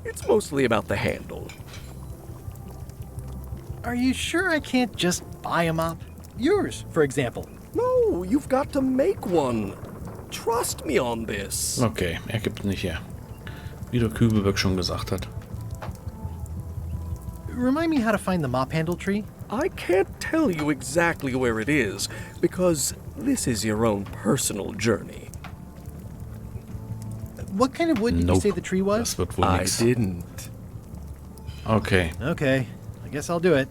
It's mostly about the handle. Are you sure I can't just buy a mop? Yours, for example. No, you've got to make one. Trust me on this. Okay, er gibt nicht her. Wie der Kübelberg schon gesagt hat. Remind me how to find the mop handle tree? I can't tell you exactly where it is, because this is your own personal journey. What kind of wood did you say the tree was? Das wird wohl I nix. didn't. Okay. Okay, I guess I'll do it.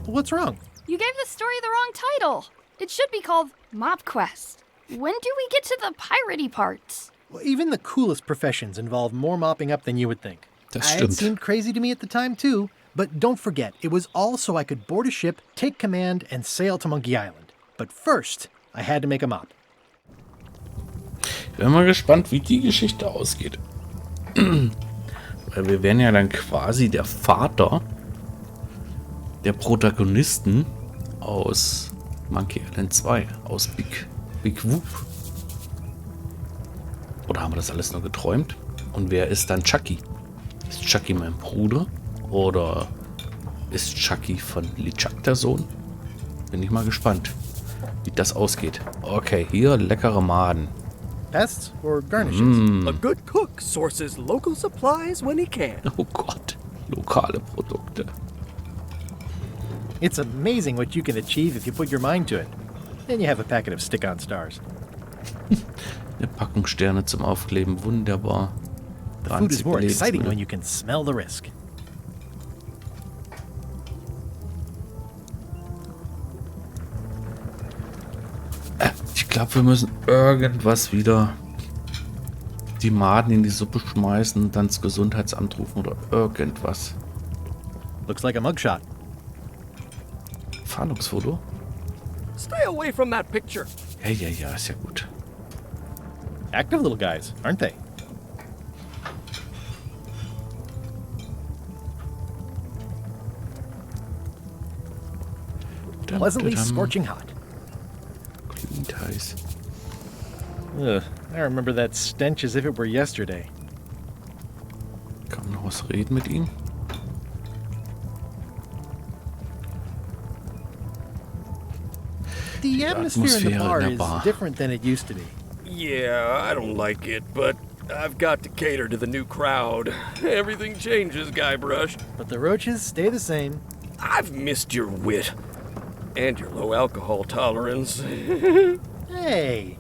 What's wrong? You gave the story the wrong title. It should be called Mop Quest. When do we get to the piratey parts? Well, even the coolest professions involve more mopping up than you would think. Das It stimmt. seemed crazy to me at the time, too. But don't forget, it was all so I could board a ship, take command, and sail to Monkey Island. But first, I had to make a mop. Ich bin mal gespannt, wie die Geschichte ausgeht. Weil wir werden ja dann quasi der Vater der Protagonisten aus Monkey Island 2, aus Big Whoop. Oder haben wir das alles nur geträumt? Und wer ist dann Chucky? Ist Chucky mein Bruder? Oder ist Chucky von LeChuck der Sohn? Bin ich mal gespannt, wie das ausgeht. Okay, hier leckere Maden. Pests or garnishes? A good cook sources local supplies when he can. Oh Gott, lokale Produkte. It's amazing what you can achieve if you put your mind to it. Then you have a packet of stick-on stars. Eine Packung Sterne zum Aufkleben, wunderbar. The food is more Ranzige exciting Lebensmittel. when you can smell the risk. Ich glaube, wir müssen irgendwas wieder die Maden in die Suppe schmeißen und dann das Gesundheitsamt rufen oder irgendwas. Looks like a mugshot. Fahndungsfoto? Stay away from that picture. Ja, ist ja gut. Active little guys, aren't they? Pleasantly scorching hot. Glühend heiß. Ugh, I remember that stench as if it were yesterday. Kann man noch was reden mit ihm? The atmosphere in the bar Atmosphäre in der is Bar. different than it used to be. Yeah, I don't like it, but I've got to cater to the new crowd. Everything changes, Guybrush. But the roaches stay the same. I've missed your wit. And your low alcohol tolerance. Hey,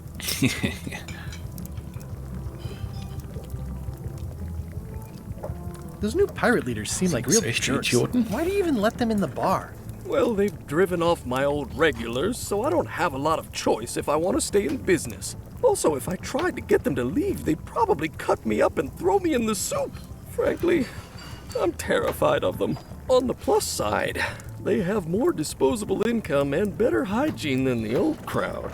those new pirate leaders seem like real Sind's echt jerks. Idioten? Why do you even let them in the bar? Well, they've driven off my old regulars, so I don't have a lot of choice if I want to stay in business. Also, if I tried to get them to leave, they'd probably cut me up and throw me in the soup. Frankly, I'm terrified of them. On the plus side, they have more disposable income and better hygiene than the old crowd.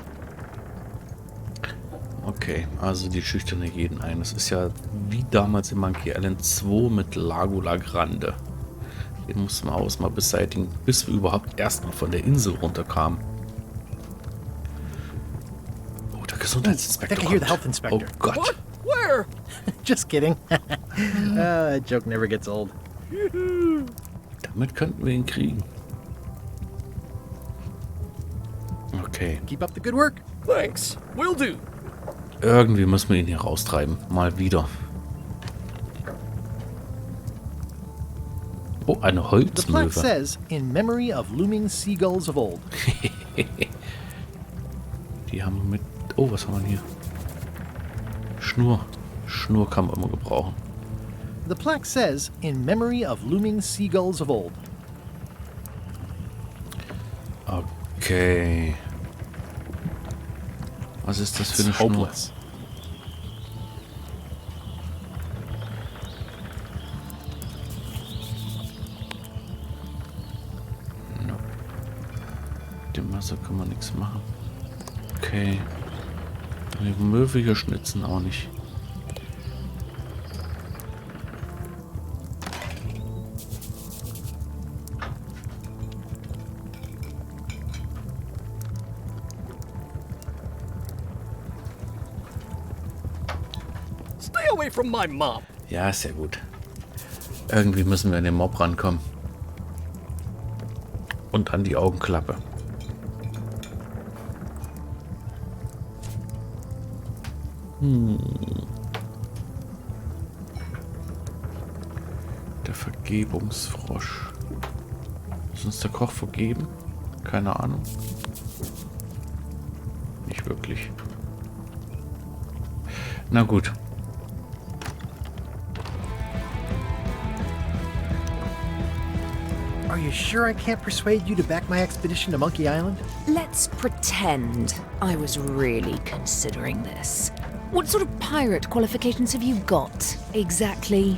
Okay, also die schüchterne jeden ein. Das ist ja wie damals in Monkey Island 2 mit Lagula Grande. Den mussten wir auch mal beseitigen, bis wir überhaupt erstmal von der Insel runterkamen. Oh, der Gesundheitsinspektor I think I hear the kommt. health inspector. Oh Gott. What? Where? Just kidding. That joke never gets old. Damit könnten wir ihn kriegen. Okay. Keep up the good work. Thanks. Will do. Irgendwie müssen wir ihn hier raustreiben. Mal wieder. Oh, eine The plaque Holzmöwe. says, in memory of looming seagulls of old. Die haben wir mit... Oh, was haben wir hier? Schnur. Schnur kann man immer gebrauchen. The plaque says, in memory of looming seagulls of old. Okay. Was ist das für eine Schnur? Hopeless. No. Mit dem Messer kann man nichts machen. Okay. Die Möwe hier schnitzen auch nicht. Stay away from my mom. Ja, ist ja gut. Irgendwie müssen wir an den Mob rankommen. Und an die Augenklappe. Der Vergebungsfrosch. Muss uns der Koch vergeben? Keine Ahnung. Nicht wirklich. Na gut. Are you sure I can't persuade you to back my expedition to Monkey Island? Let's pretend I was really considering this. What sort of pirate qualifications have you got, exactly?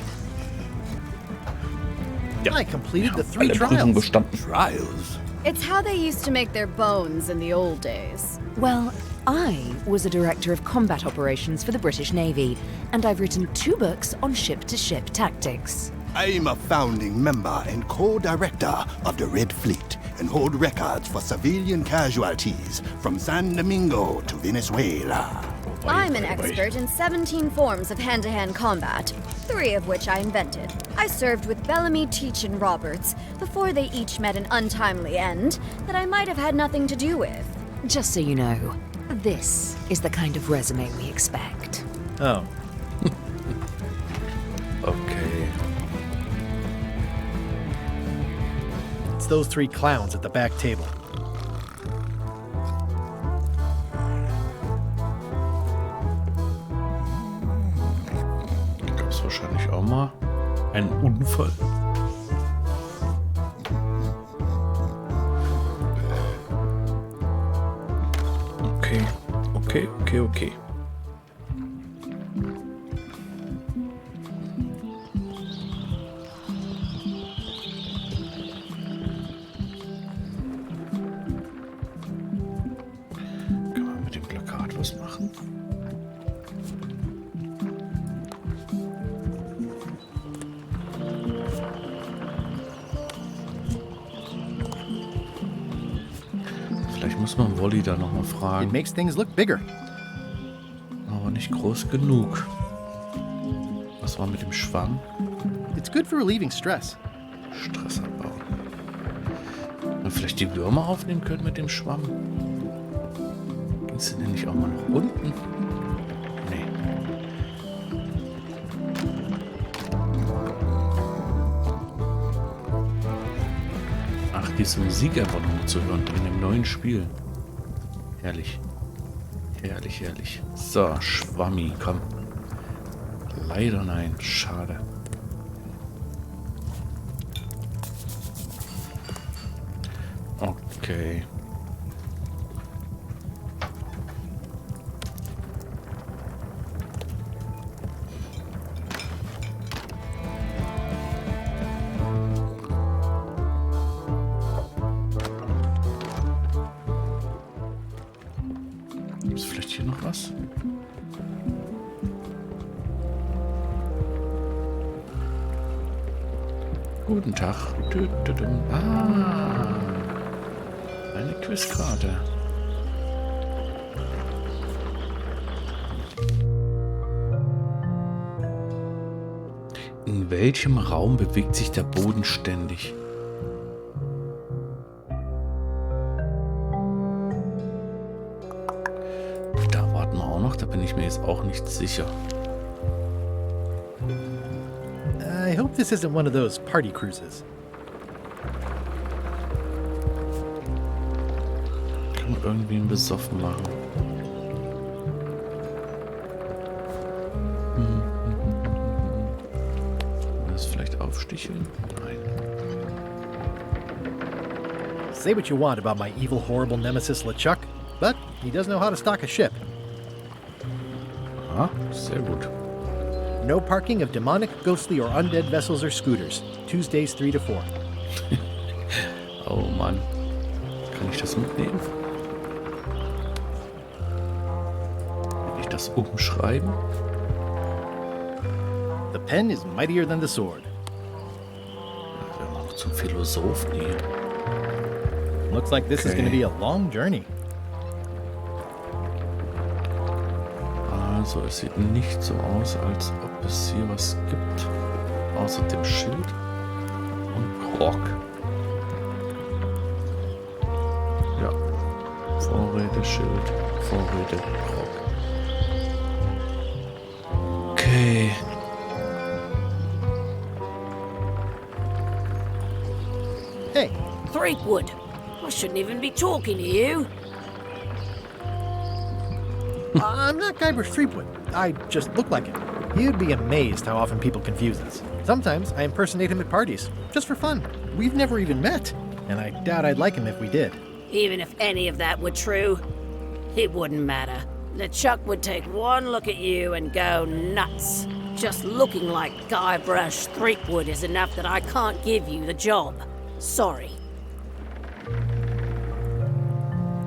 I completed the 3 Alle Prüfungen trials. bestanden. Trials? It's how they used to make their bones in the old days. Well, I was a director of combat operations for the British Navy, and I've written 2 books on ship-to-ship tactics. I'm a founding member and co-director of the Red Fleet and hold records for civilian casualties from San Domingo to Venezuela. I'm an expert in 17 forms of hand-to-hand combat, 3 of which I invented. I served with Bellamy, Teach, and Roberts before they each met an untimely end that I might have had nothing to do with. Just so you know, this is the kind of resume we expect. Oh. Okay. It's those 3 clowns at the back table. Da gab es wahrscheinlich mal einen Unfall. Okay. Kann man mit dem Plakat was machen? Vielleicht muss man Wolli da noch mal fragen. It makes things look bigger. Aber nicht groß genug. Was war mit dem Schwamm? It's good for relieving stress. Stress abbauen. Und vielleicht die Würmer aufnehmen können mit dem Schwamm? Ging's denn nicht auch mal nach unten? Nee. Ach, diese Musik einfach noch zu hören in dem neuen Spiel. Herrlich. Herrlich. So, Schwammi, komm. Leider nein, schade. Okay. Gibt es vielleicht hier noch was? Guten Tag. Ah, eine Quizkarte. In welchem Raum bewegt sich der Boden ständig? Da warten wir auch noch, da bin ich mir jetzt auch nicht sicher. I hope this isn't one of those party cruises. Kann man irgendwen besoffen machen. Das vielleicht aufsticheln? Nein. Say what you want about my evil, horrible nemesis LeChuck, but he does know how to stock a ship. Ah, sehr gut. No parking of demonic, ghostly, or undead vessels or scooters. Tuesdays 3 to 4. Oh Mann. Kann ich das mitnehmen? Kann ich das umschreiben? The pen is mightier than the sword. Wir haben auch zum Philosophen hier. Looks like this is going to be a long journey. Also, es sieht nicht so aus, als ob es hier was gibt. Außer dem Schild und Krog. Ja. Vorräte, Schild, Vorräte, Krog. Okay. Hey, Threepwood, I shouldn't even be talking to you. I'm not Guybrush Threepwood. I just look like him. You'd be amazed how often people confuse us. Sometimes I impersonate him at parties, just for fun. We've never even met, and I doubt I'd like him if we did. Even if any of that were true, it wouldn't matter. LeChuck would take one look at you and go nuts. Just looking like Guybrush Threepwood is enough that I can't give you the job. Sorry.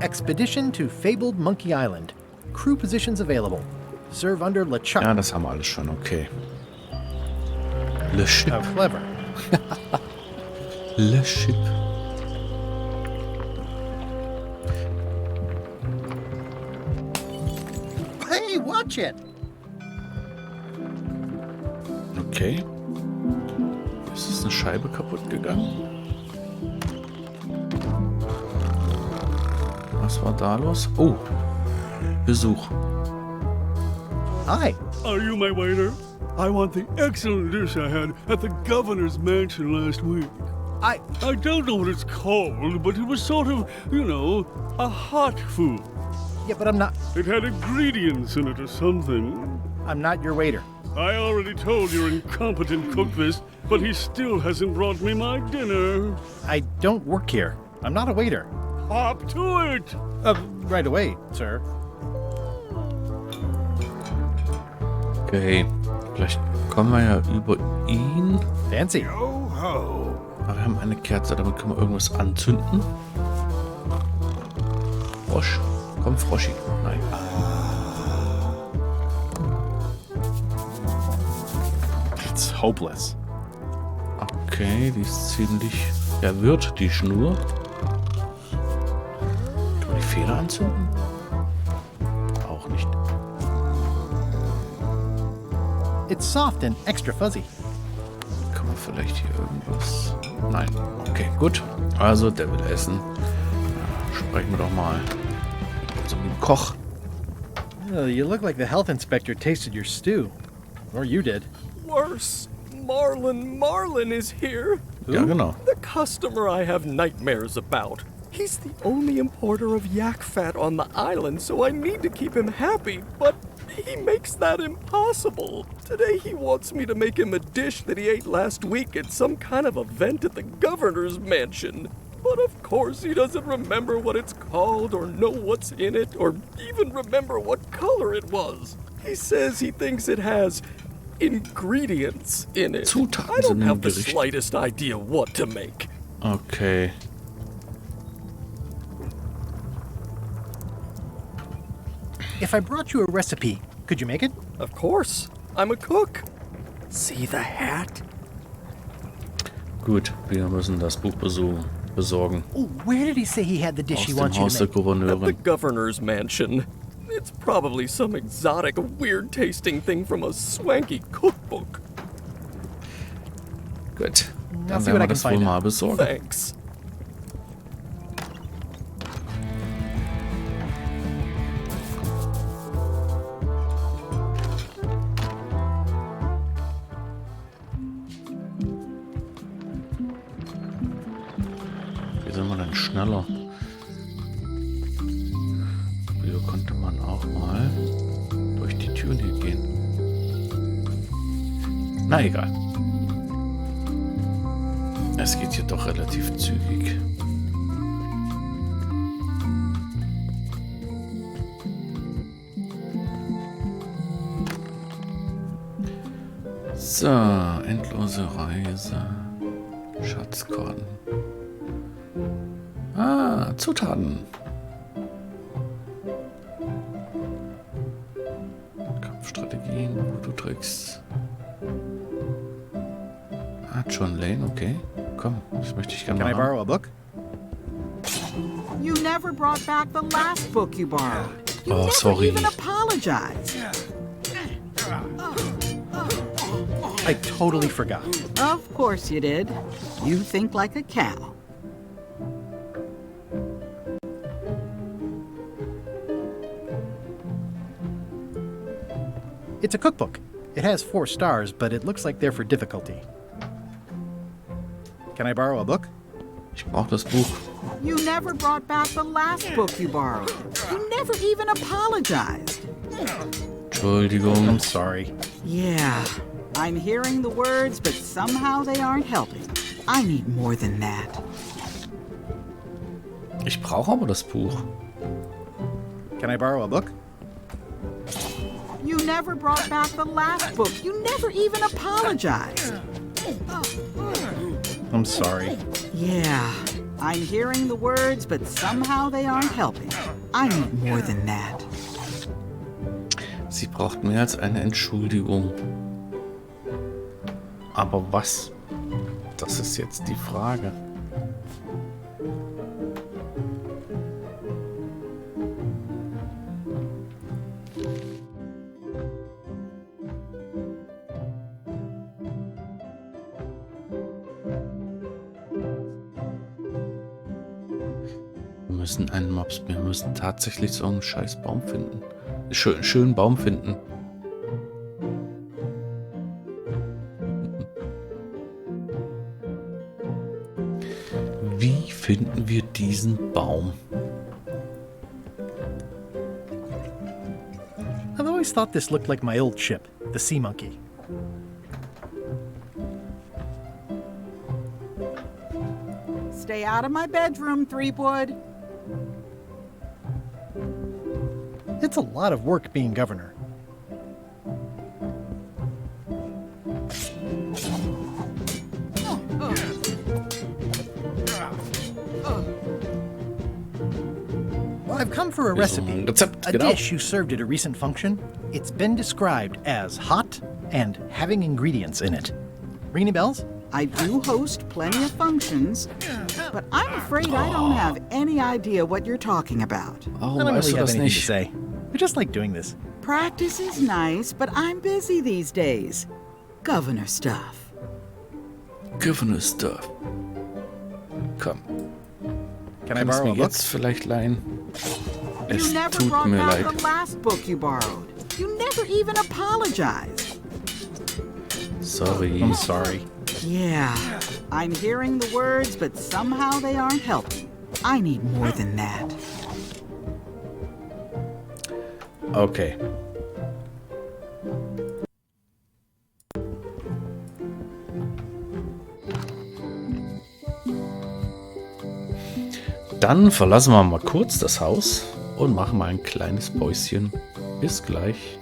Expedition to fabled Monkey Island. Crew positions available. Serve under LeChuck. Ja, das haben wir alles schon, okay. Le Ship. How clever. Le Ship. Hey, watch it! Okay. Ist es eine Scheibe kaputt gegangen? Was war da los? Oh, Besuch. Hi. Are you my waiter? I want the excellent dish I had at the governor's mansion last week. I don't know what it's called, but it was sort of, a hot food. Yeah, but I'm not. It had ingredients in it or something. I'm not your waiter. I already told your incompetent cook this, but he still hasn't brought me my dinner. I don't work here. I'm not a waiter. Hop to it! Right away, sir. Okay, vielleicht kommen wir ja über ihn. Fancy. Ho, ho. Aber wir haben eine Kerze, damit können wir irgendwas anzünden. Frosch. Komm, Froschi. Nein. It's hopeless. Okay, die ist ziemlich verwirrt, die Schnur. Kann man die Feder anzünden? Auch nicht. It's soft and extra fuzzy. Kann man vielleicht hier irgendwas... Nein. Okay, gut. Also, der will essen. Ja, sprechen wir doch mal. So wie ein Koch. You look like the health inspector tasted your stew. Or you did. Worse. Marlin is here. Ja, genau. The customer I have nightmares about. He's the only importer of yak fat on the island, so I need to keep him happy, but he makes that impossible. Today he wants me to make him a dish that he ate last week at some kind of event at the governor's mansion. But of course he doesn't remember what it's called or know what's in it or even remember what color it was. He says he thinks it has ingredients in it. Zutaten I don't sind im have the Gericht. slightest idea what to make. Okay. If I brought you a recipe, could you make it? Of course. I'm a cook. See the hat? Gut, wir müssen das Buch besorgen. Oh, where did he say he had the dish Aus he dem wants you Haus to der make? At the Gouverneurin. governor's mansion. It's probably some exotic, weird-tasting thing from a swanky cookbook. Gut. I'll Dann see werden what I wir can das wohl find mal out. besorgen. Thanks. Wie sind wir denn schneller? Früher konnte man auch mal durch die Türen hier gehen. Na egal. Es geht hier doch relativ zügig. So, endlose Reise. Schatzkarten. Ah, Zutaten. Kampfstrategien, wo du trägst. Ah, John Lane, okay. Komm, das möchte ich gerne Can I mal haben. borrow a book? You never brought back the last book you borrowed. You Oh, never sorry. even apologized. I totally forgot. Of course you did. You think like a cow. It's a cookbook. It has 4 stars, but it looks like they're for difficulty. Can I borrow a book? Ich brauche das Buch. You never brought back the last book you borrowed. You never even apologized. Entschuldigung. I'm sorry. Yeah, I'm hearing the words, but somehow they aren't helping. I need more than that. Ich brauche aber das Buch. Can I borrow a book? You never brought back the last book. You never even apologized. I'm sorry. Yeah, I'm hearing the words, but somehow they aren't helping. I need more than that. Sie braucht mehr als eine Entschuldigung. Aber was? Das ist jetzt die Frage. Wir müssen tatsächlich so einen scheiß Baum finden. Schönen Baum finden. Wie finden wir diesen Baum? I've always thought this looked like my old ship, the Sea Monkey. Stay out of my bedroom, Threepwood. It's a lot of work being governor. Well, I've come for a recipe. Rezept, A genau. dish you served at a recent function. It's been described as hot and having ingredients in it. Ring any bells? I do host plenty of functions, but I'm afraid I don't have any idea what you're talking about. Oh, I don't weißt really du have das anything to nicht? say. I just like doing this. Practice is nice, but I'm busy these days. Governor stuff. Governor stuff. Komm, Can I kannst borrow mir a book? jetzt vielleicht leihen? You Es never tut brought mir back leid. the last book you borrowed. You never even apologized. Sorry. I'm sorry. Yeah, I'm hearing the words, but somehow they aren't helping. I need more than that. Okay. Dann verlassen wir mal kurz das Haus und machen mal ein kleines Päuschen. Bis gleich.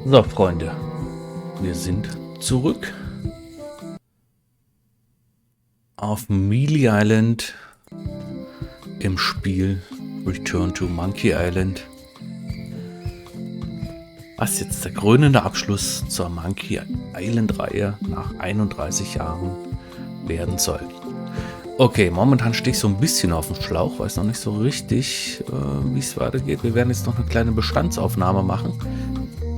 So, Freunde. Wir sind zurück auf Mealy Island im Spiel Return to Monkey Island. Was jetzt der krönende Abschluss zur Monkey Island-Reihe nach 31 Jahren werden soll. Okay, momentan stehe ich so ein bisschen auf dem Schlauch, weiß noch nicht so richtig, wie es weitergeht. Wir werden jetzt noch eine kleine Bestandsaufnahme machen.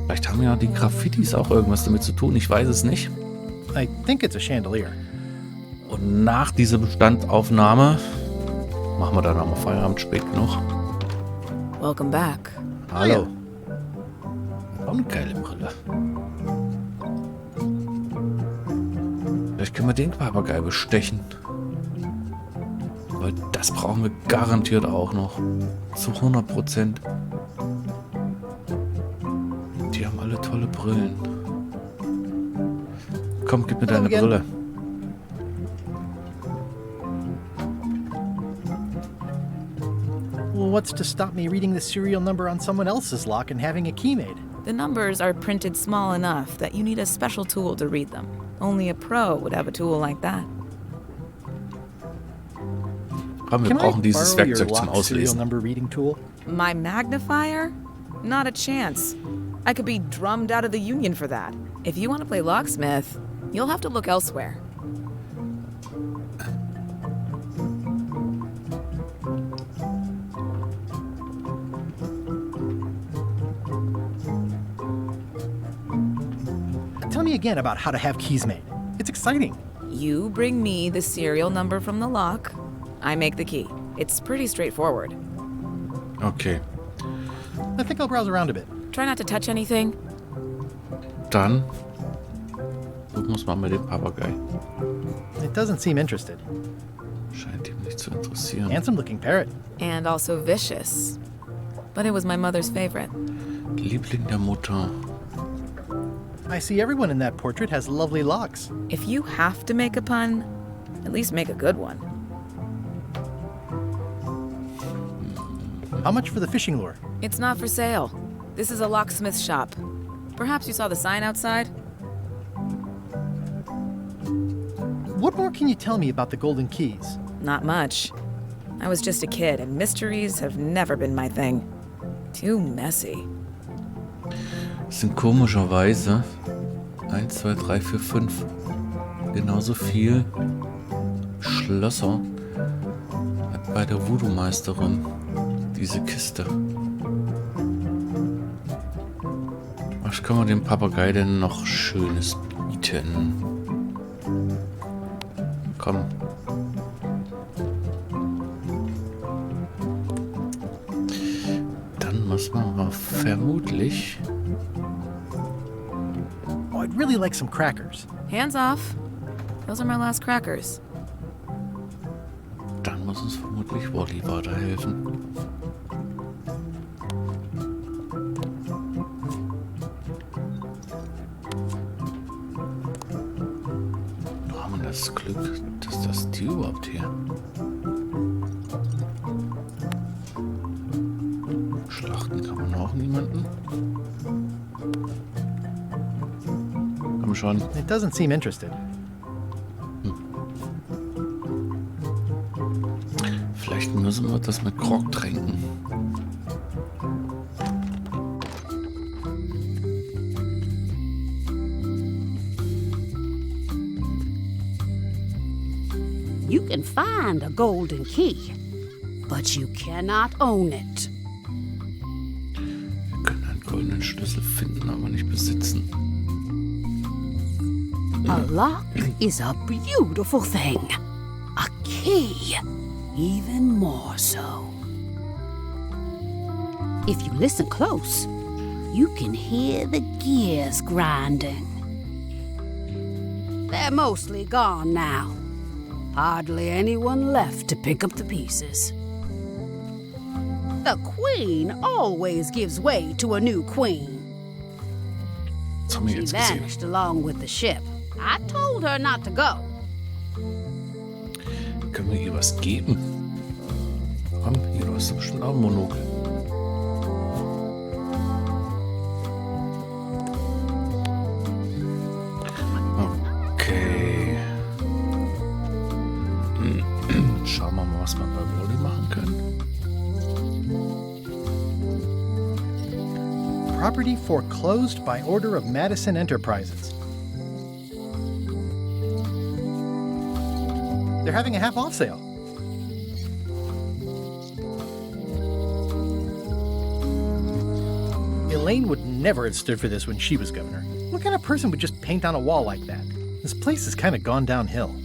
Vielleicht haben ja die Graffitis auch irgendwas damit zu tun, ich weiß es nicht. I think it's a chandelier. Und nach dieser Bestandsaufnahme machen wir dann nochmal Feierabend spät genug. Welcome back. Hallo. Auch eine geile Brille. Vielleicht können wir den Papagei bestechen. Weil das brauchen wir garantiert auch noch. Zu 100%. Die haben alle tolle Brillen. Komm, gib mir deine Brille. Well, what's to stop me reading the serial number on someone else's lock and having a key made? The numbers are printed small enough that you need a special tool to read them. Only a pro would have a tool like that. Komm, wir brauchen dieses Werkzeug zum Auslesen. Number reading tool? My magnifier? Not a chance. I could be drummed out of the union for that. If you want to play locksmith, you'll have to look elsewhere. Tell me again about how to have keys made. It's exciting. You bring me the serial number from the lock. I make the key. It's pretty straightforward. Okay. I think I'll browse around a bit. Try not to touch anything. Dann suchen wir uns mal mit dem Papagei. It doesn't seem interested. Scheint ihm nicht zu interessieren. Handsome looking parrot. And also vicious. But it was my mother's favorite. Liebling der Mutter. I see everyone in that portrait has lovely locks. If you have to make a pun, at least make a good one. How much for the fishing lure? It's not for sale. This is a locksmith shop. Perhaps you saw the sign outside? What more can you tell me about the golden keys? Not much. I was just a kid, and mysteries have never been my thing. Too messy. Es sind komischerweise 1, 2, 3, 4, 5 genauso viel Schlösser hat bei der Voodoo-Meisterin diese Kiste. Was kann man dem Papagei denn noch Schönes bieten? Komm. Dann muss man aber vermutlich... Oh, I'd really like some crackers. Hands off. Those are my last crackers. Dann muss uns vermutlich Wally weiterhelfen. Wir haben das Glück, dass das die überhaupt hier. Schlachten kann man auch niemanden. Komm schon. It doesn't seem interested. Vielleicht müssen wir das mit Grog tränken. You can find a golden key, but you cannot own it. Wir können einen goldenen Schlüssel finden, aber nicht besitzen. A lock is a beautiful thing. A key, even more so. If you listen close, you can hear the gears grinding. They're mostly gone now. Hardly anyone left to pick up the pieces. The queen always gives way to a new queen. She vanished along with the ship. I told her not to go. Können wir ihr was geben? Komm, hier, du hast bestimmt auch ein Monokel. Property foreclosed by order of Madison Enterprises. They're having a half-off sale. Elaine would never have stood for this when she was governor. What kind of person would just paint on a wall like that? This place has kind of gone downhill.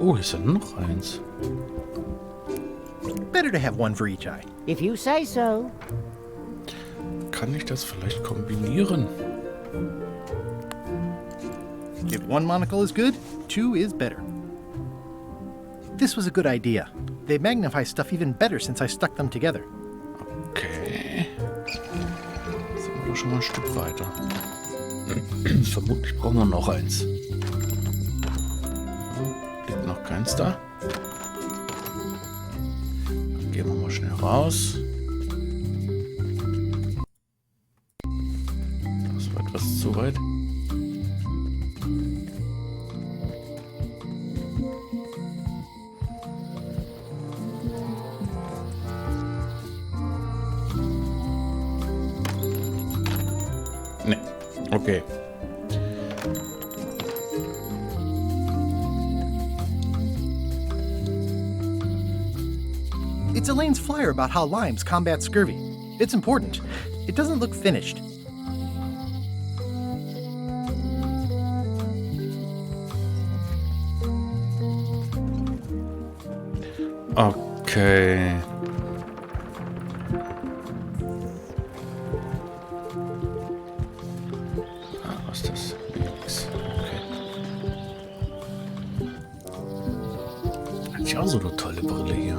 Oh, hier ist ja noch eins. Better to have one for each eye. If you say so. Kann ich das vielleicht kombinieren? If one monocle is good, two is better. This was a good idea. They magnify stuff even better since I stuck them together. Okay. Jetzt sind wir doch schon mal ein Stück weiter. Vermutlich brauchen wir noch eins. Liegt noch keins da. Dann gehen wir mal schnell raus. Das war etwas zu weit. Ne, okay. It's Elaine's flyer about how limes combat scurvy. It's important. It doesn't look finished. Okay. Was ist das? Nix. Okay. Hat ja auch so eine tolle Brille hier.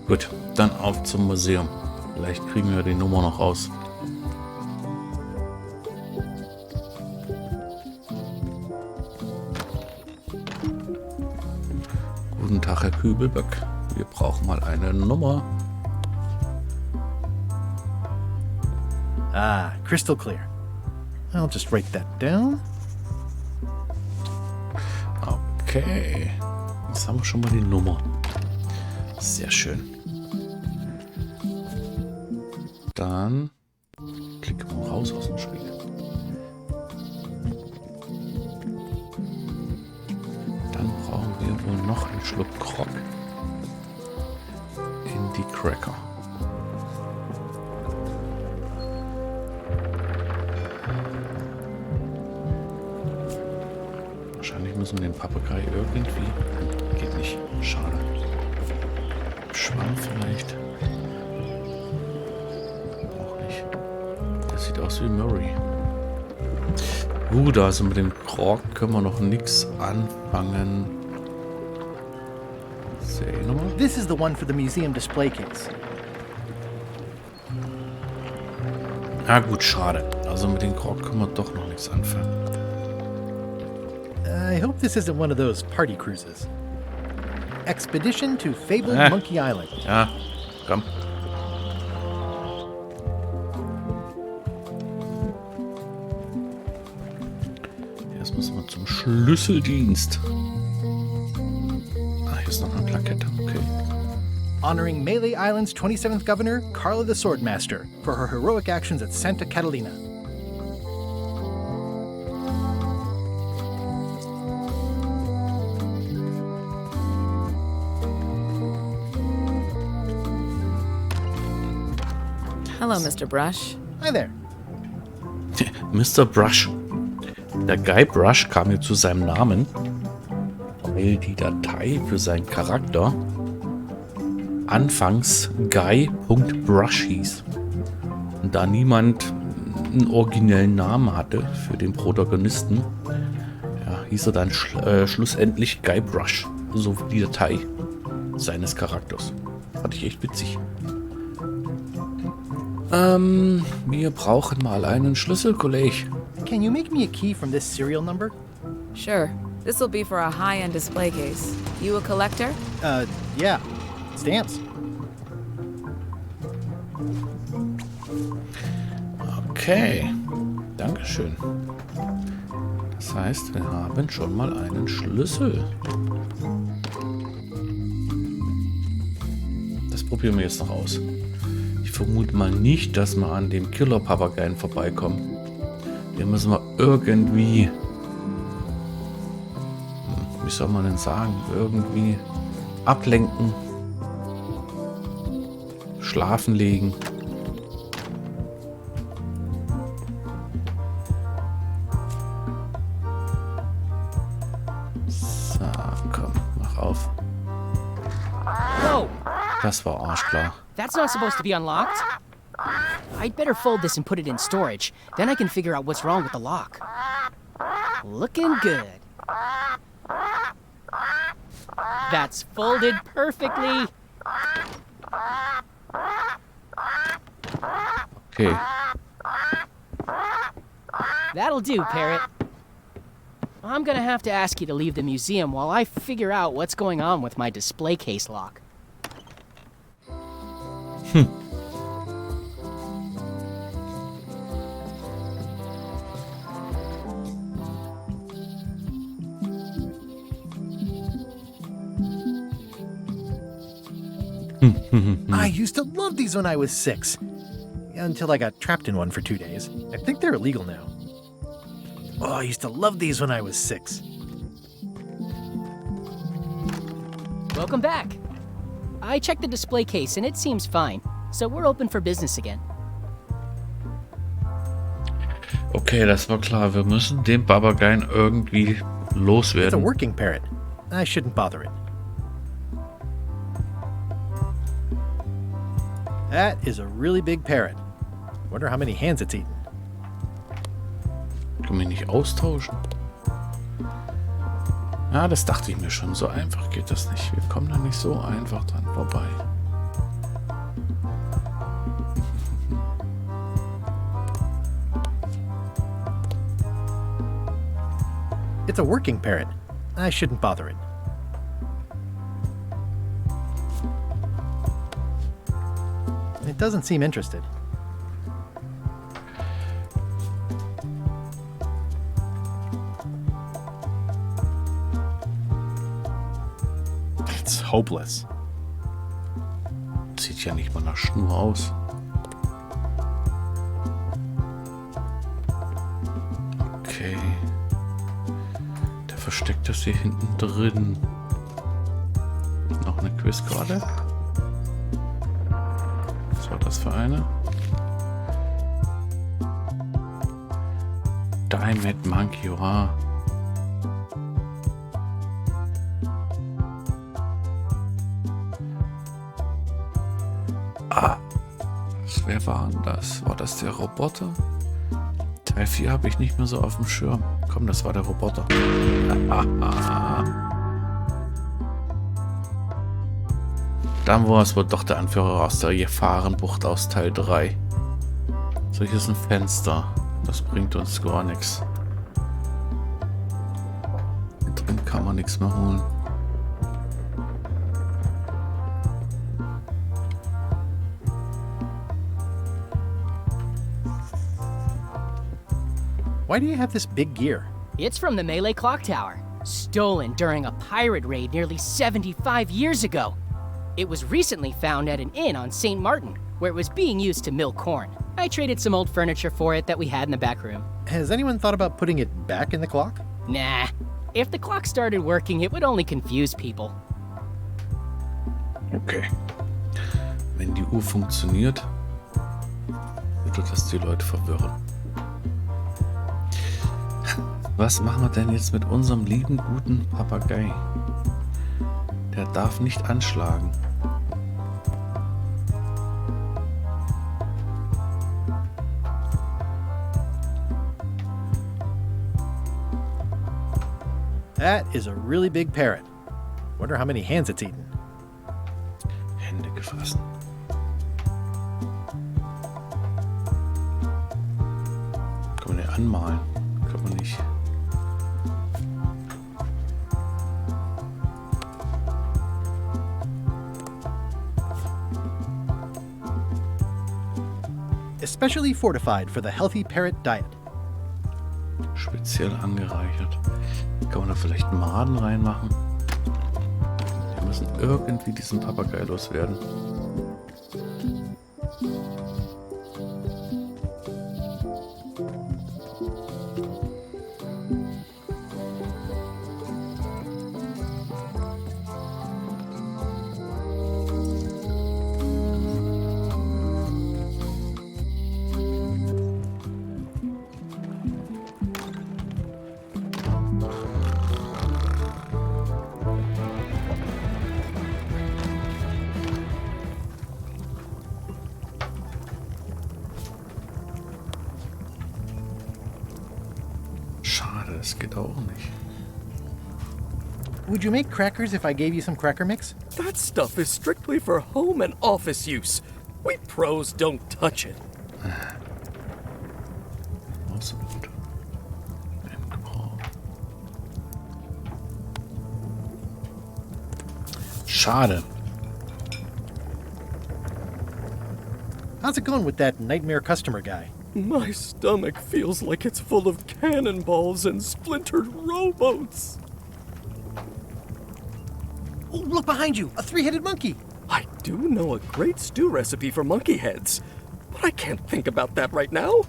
Gut, dann auf zum Museum. Vielleicht kriegen wir die Nummer noch raus. Guten Tag, Herr Kübelböck. Wir brauchen mal eine Nummer. Ah, crystal clear. I'll just write that down. Okay. Jetzt haben wir schon mal die Nummer. Sehr schön. Dann klicken wir raus aus dem Spiel. Dann brauchen wir wohl noch einen Schluck Grog in die Cracker. Wahrscheinlich müssen wir den Papagei irgendwie... Geht nicht. Schade. Schwamm vielleicht. Sieht aus wie Murray. Gut, also mit dem Grog können wir noch nichts anfangen. Seriennummer? This is the one for the museum display case. Ja gut, schade. Also mit dem Grog können wir doch noch nichts anfangen. I hope this isn't one of those party cruises. Expedition to fabled Monkey Island. Ja, komm. Jetzt müssen wir zum Schlüsseldienst. Ah, hier ist noch eine Plakette. Okay. Honoring Melee Island's 27th Governor, Carla the Swordmaster, for her heroic actions at Santa Catalina. Hello, Mr. Brush. Hi there. Mr. Brush. Der Guybrush kam hier zu seinem Namen, weil die Datei für seinen Charakter anfangs Guy.brush hieß. Und da niemand einen originellen Namen hatte für den Protagonisten, ja, hieß er dann schlussendlich Guybrush, so wie die Datei seines Charakters. Fand ich echt witzig. Wir brauchen mal einen Schlüssel, Kollege. Can you make me a key from this serial number? Sure. This will be for a high-end display case. You a collector? Yeah. Stamps. Okay. Dankeschön. Das heißt, wir haben schon mal einen Schlüssel. Das probieren wir jetzt noch aus. Ich vermute mal nicht, dass wir an dem Killer-Papageien vorbeikommen. Den müssen wir irgendwie... Wie soll man denn sagen? Irgendwie ablenken. Schlafen legen. So, komm, mach auf. Whoa! Das war arschklar. That's not supposed to be unlocked. I'd better fold this and put it in storage. Then I can figure out what's wrong with the lock. Looking good. That's folded perfectly. Okay. That'll do, Parrot. I'm gonna have to ask you to leave the museum while I figure out what's going on with my display case lock. I used to love these when I was 6. Until I got trapped in one for 2 days. I think they're illegal now. Oh, I used to love these when I was 6. Welcome back. I checked the display case and it seems fine, so we're open for business again. Okay, das war klar. Wir müssen den Papageien irgendwie It's a loswerden. working parrot. I shouldn't bother it. That is a really big parrot. Wonder how many hands it's eaten. Können wir nicht austauschen? Ja, das dachte ich mir schon. So einfach geht das nicht. Wir kommen da nicht so einfach dran vorbei. It's a working parrot. I shouldn't bother it. It doesn't seem interested. It's hopeless. Sieht ja nicht mal nach Schnur aus. Okay. Der versteckt das hier hinten drin. Noch eine Quizkarte. Was war das für eine? Diamond Monkey, oha. Ah, wer war denn das? War das der Roboter? Teil 4 habe ich nicht mehr so auf dem Schirm. Komm, das war der Roboter. Dann war es wohl doch der Anführer aus der Gefahrenbucht aus Teil 3. So, hier ist ein Fenster. Das bringt uns gar nichts. Hier drin kann man nichts mehr holen. Why do you have this big gear? It's from the Melee Clock Tower, stolen during a pirate raid nearly 75 years ago. It was recently found at an inn on St. Martin, where it was being used to mill corn. I traded some old furniture for it that we had in the back room. Has anyone thought about putting it back in the clock? Nah. If the clock started working, it would only confuse people. Okay. Wenn die Uhr funktioniert, würde das die Leute verwirren. Was machen wir denn jetzt mit unserem lieben, guten Papagei? Der darf nicht anschlagen. That is a really big parrot. Wonder how many hands it's eaten. Hände gefressen. Kann man den anmalen? Kann man nicht. especially fortified for the healthy parrot diet. Speziell angereichert. Kann man da vielleicht Maden reinmachen? Wir müssen irgendwie diesen Papagei loswerden. Das geht auch nicht. Would you make crackers if I gave you some cracker mix? That stuff is strictly for home and office use. We pros don't touch it. Ausgebot. Im Gebrauch. Schade. How's it going with that nightmare customer guy? My stomach feels like it's full of cannonballs and splintered rowboats. Oh, look behind you! A three-headed monkey! I do know a great stew recipe for monkey heads, but I can't think about that right now.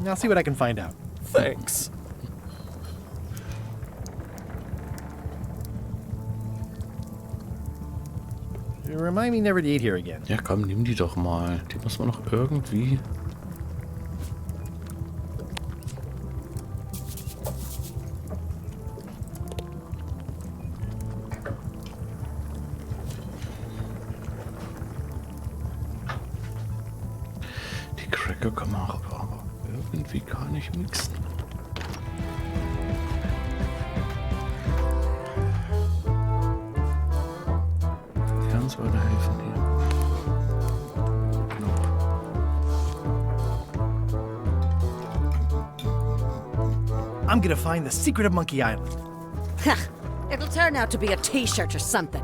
I'll see what I can find out. Thanks. Remind me never to eat here again. Ja, komm, nimm die doch mal. Die muss man noch irgendwie... Die Cracker kann man aber irgendwie gar nicht mixen. Würde helfen hier. I'm gonna find the secret of Monkey Island. It'll turn out to be a t-shirt or something.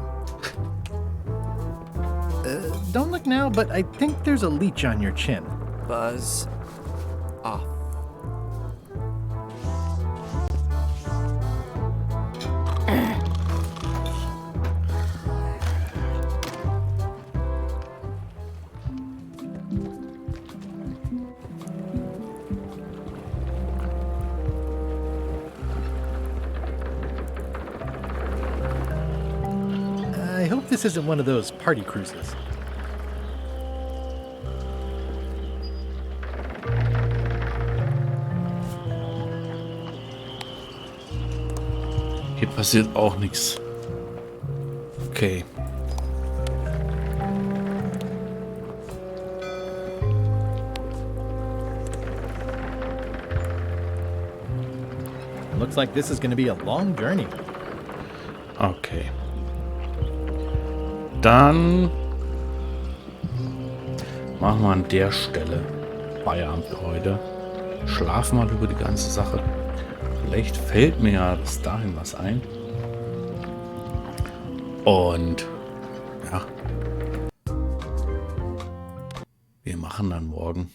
Don't look now, but I think there's a leech on your chin. Buzz off. I hope this isn't one of those party cruises. Hier passiert auch nichts. Okay. Looks like this is going to be a long journey. Okay. Dann machen wir an der Stelle Feierabend für heute. Schlafen mal über die ganze Sache. Vielleicht fällt mir ja bis dahin was ein. Und ja, wir machen dann morgen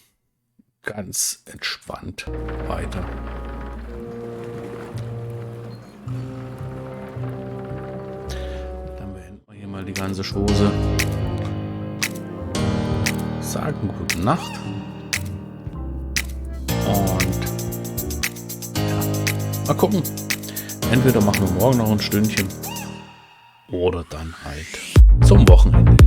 ganz entspannt weiter. Dann beenden wir hier mal die ganze Chose. Sagen gute Nacht. Und ja, mal gucken. Entweder machen wir morgen noch ein Stündchen oder dann halt zum Wochenende.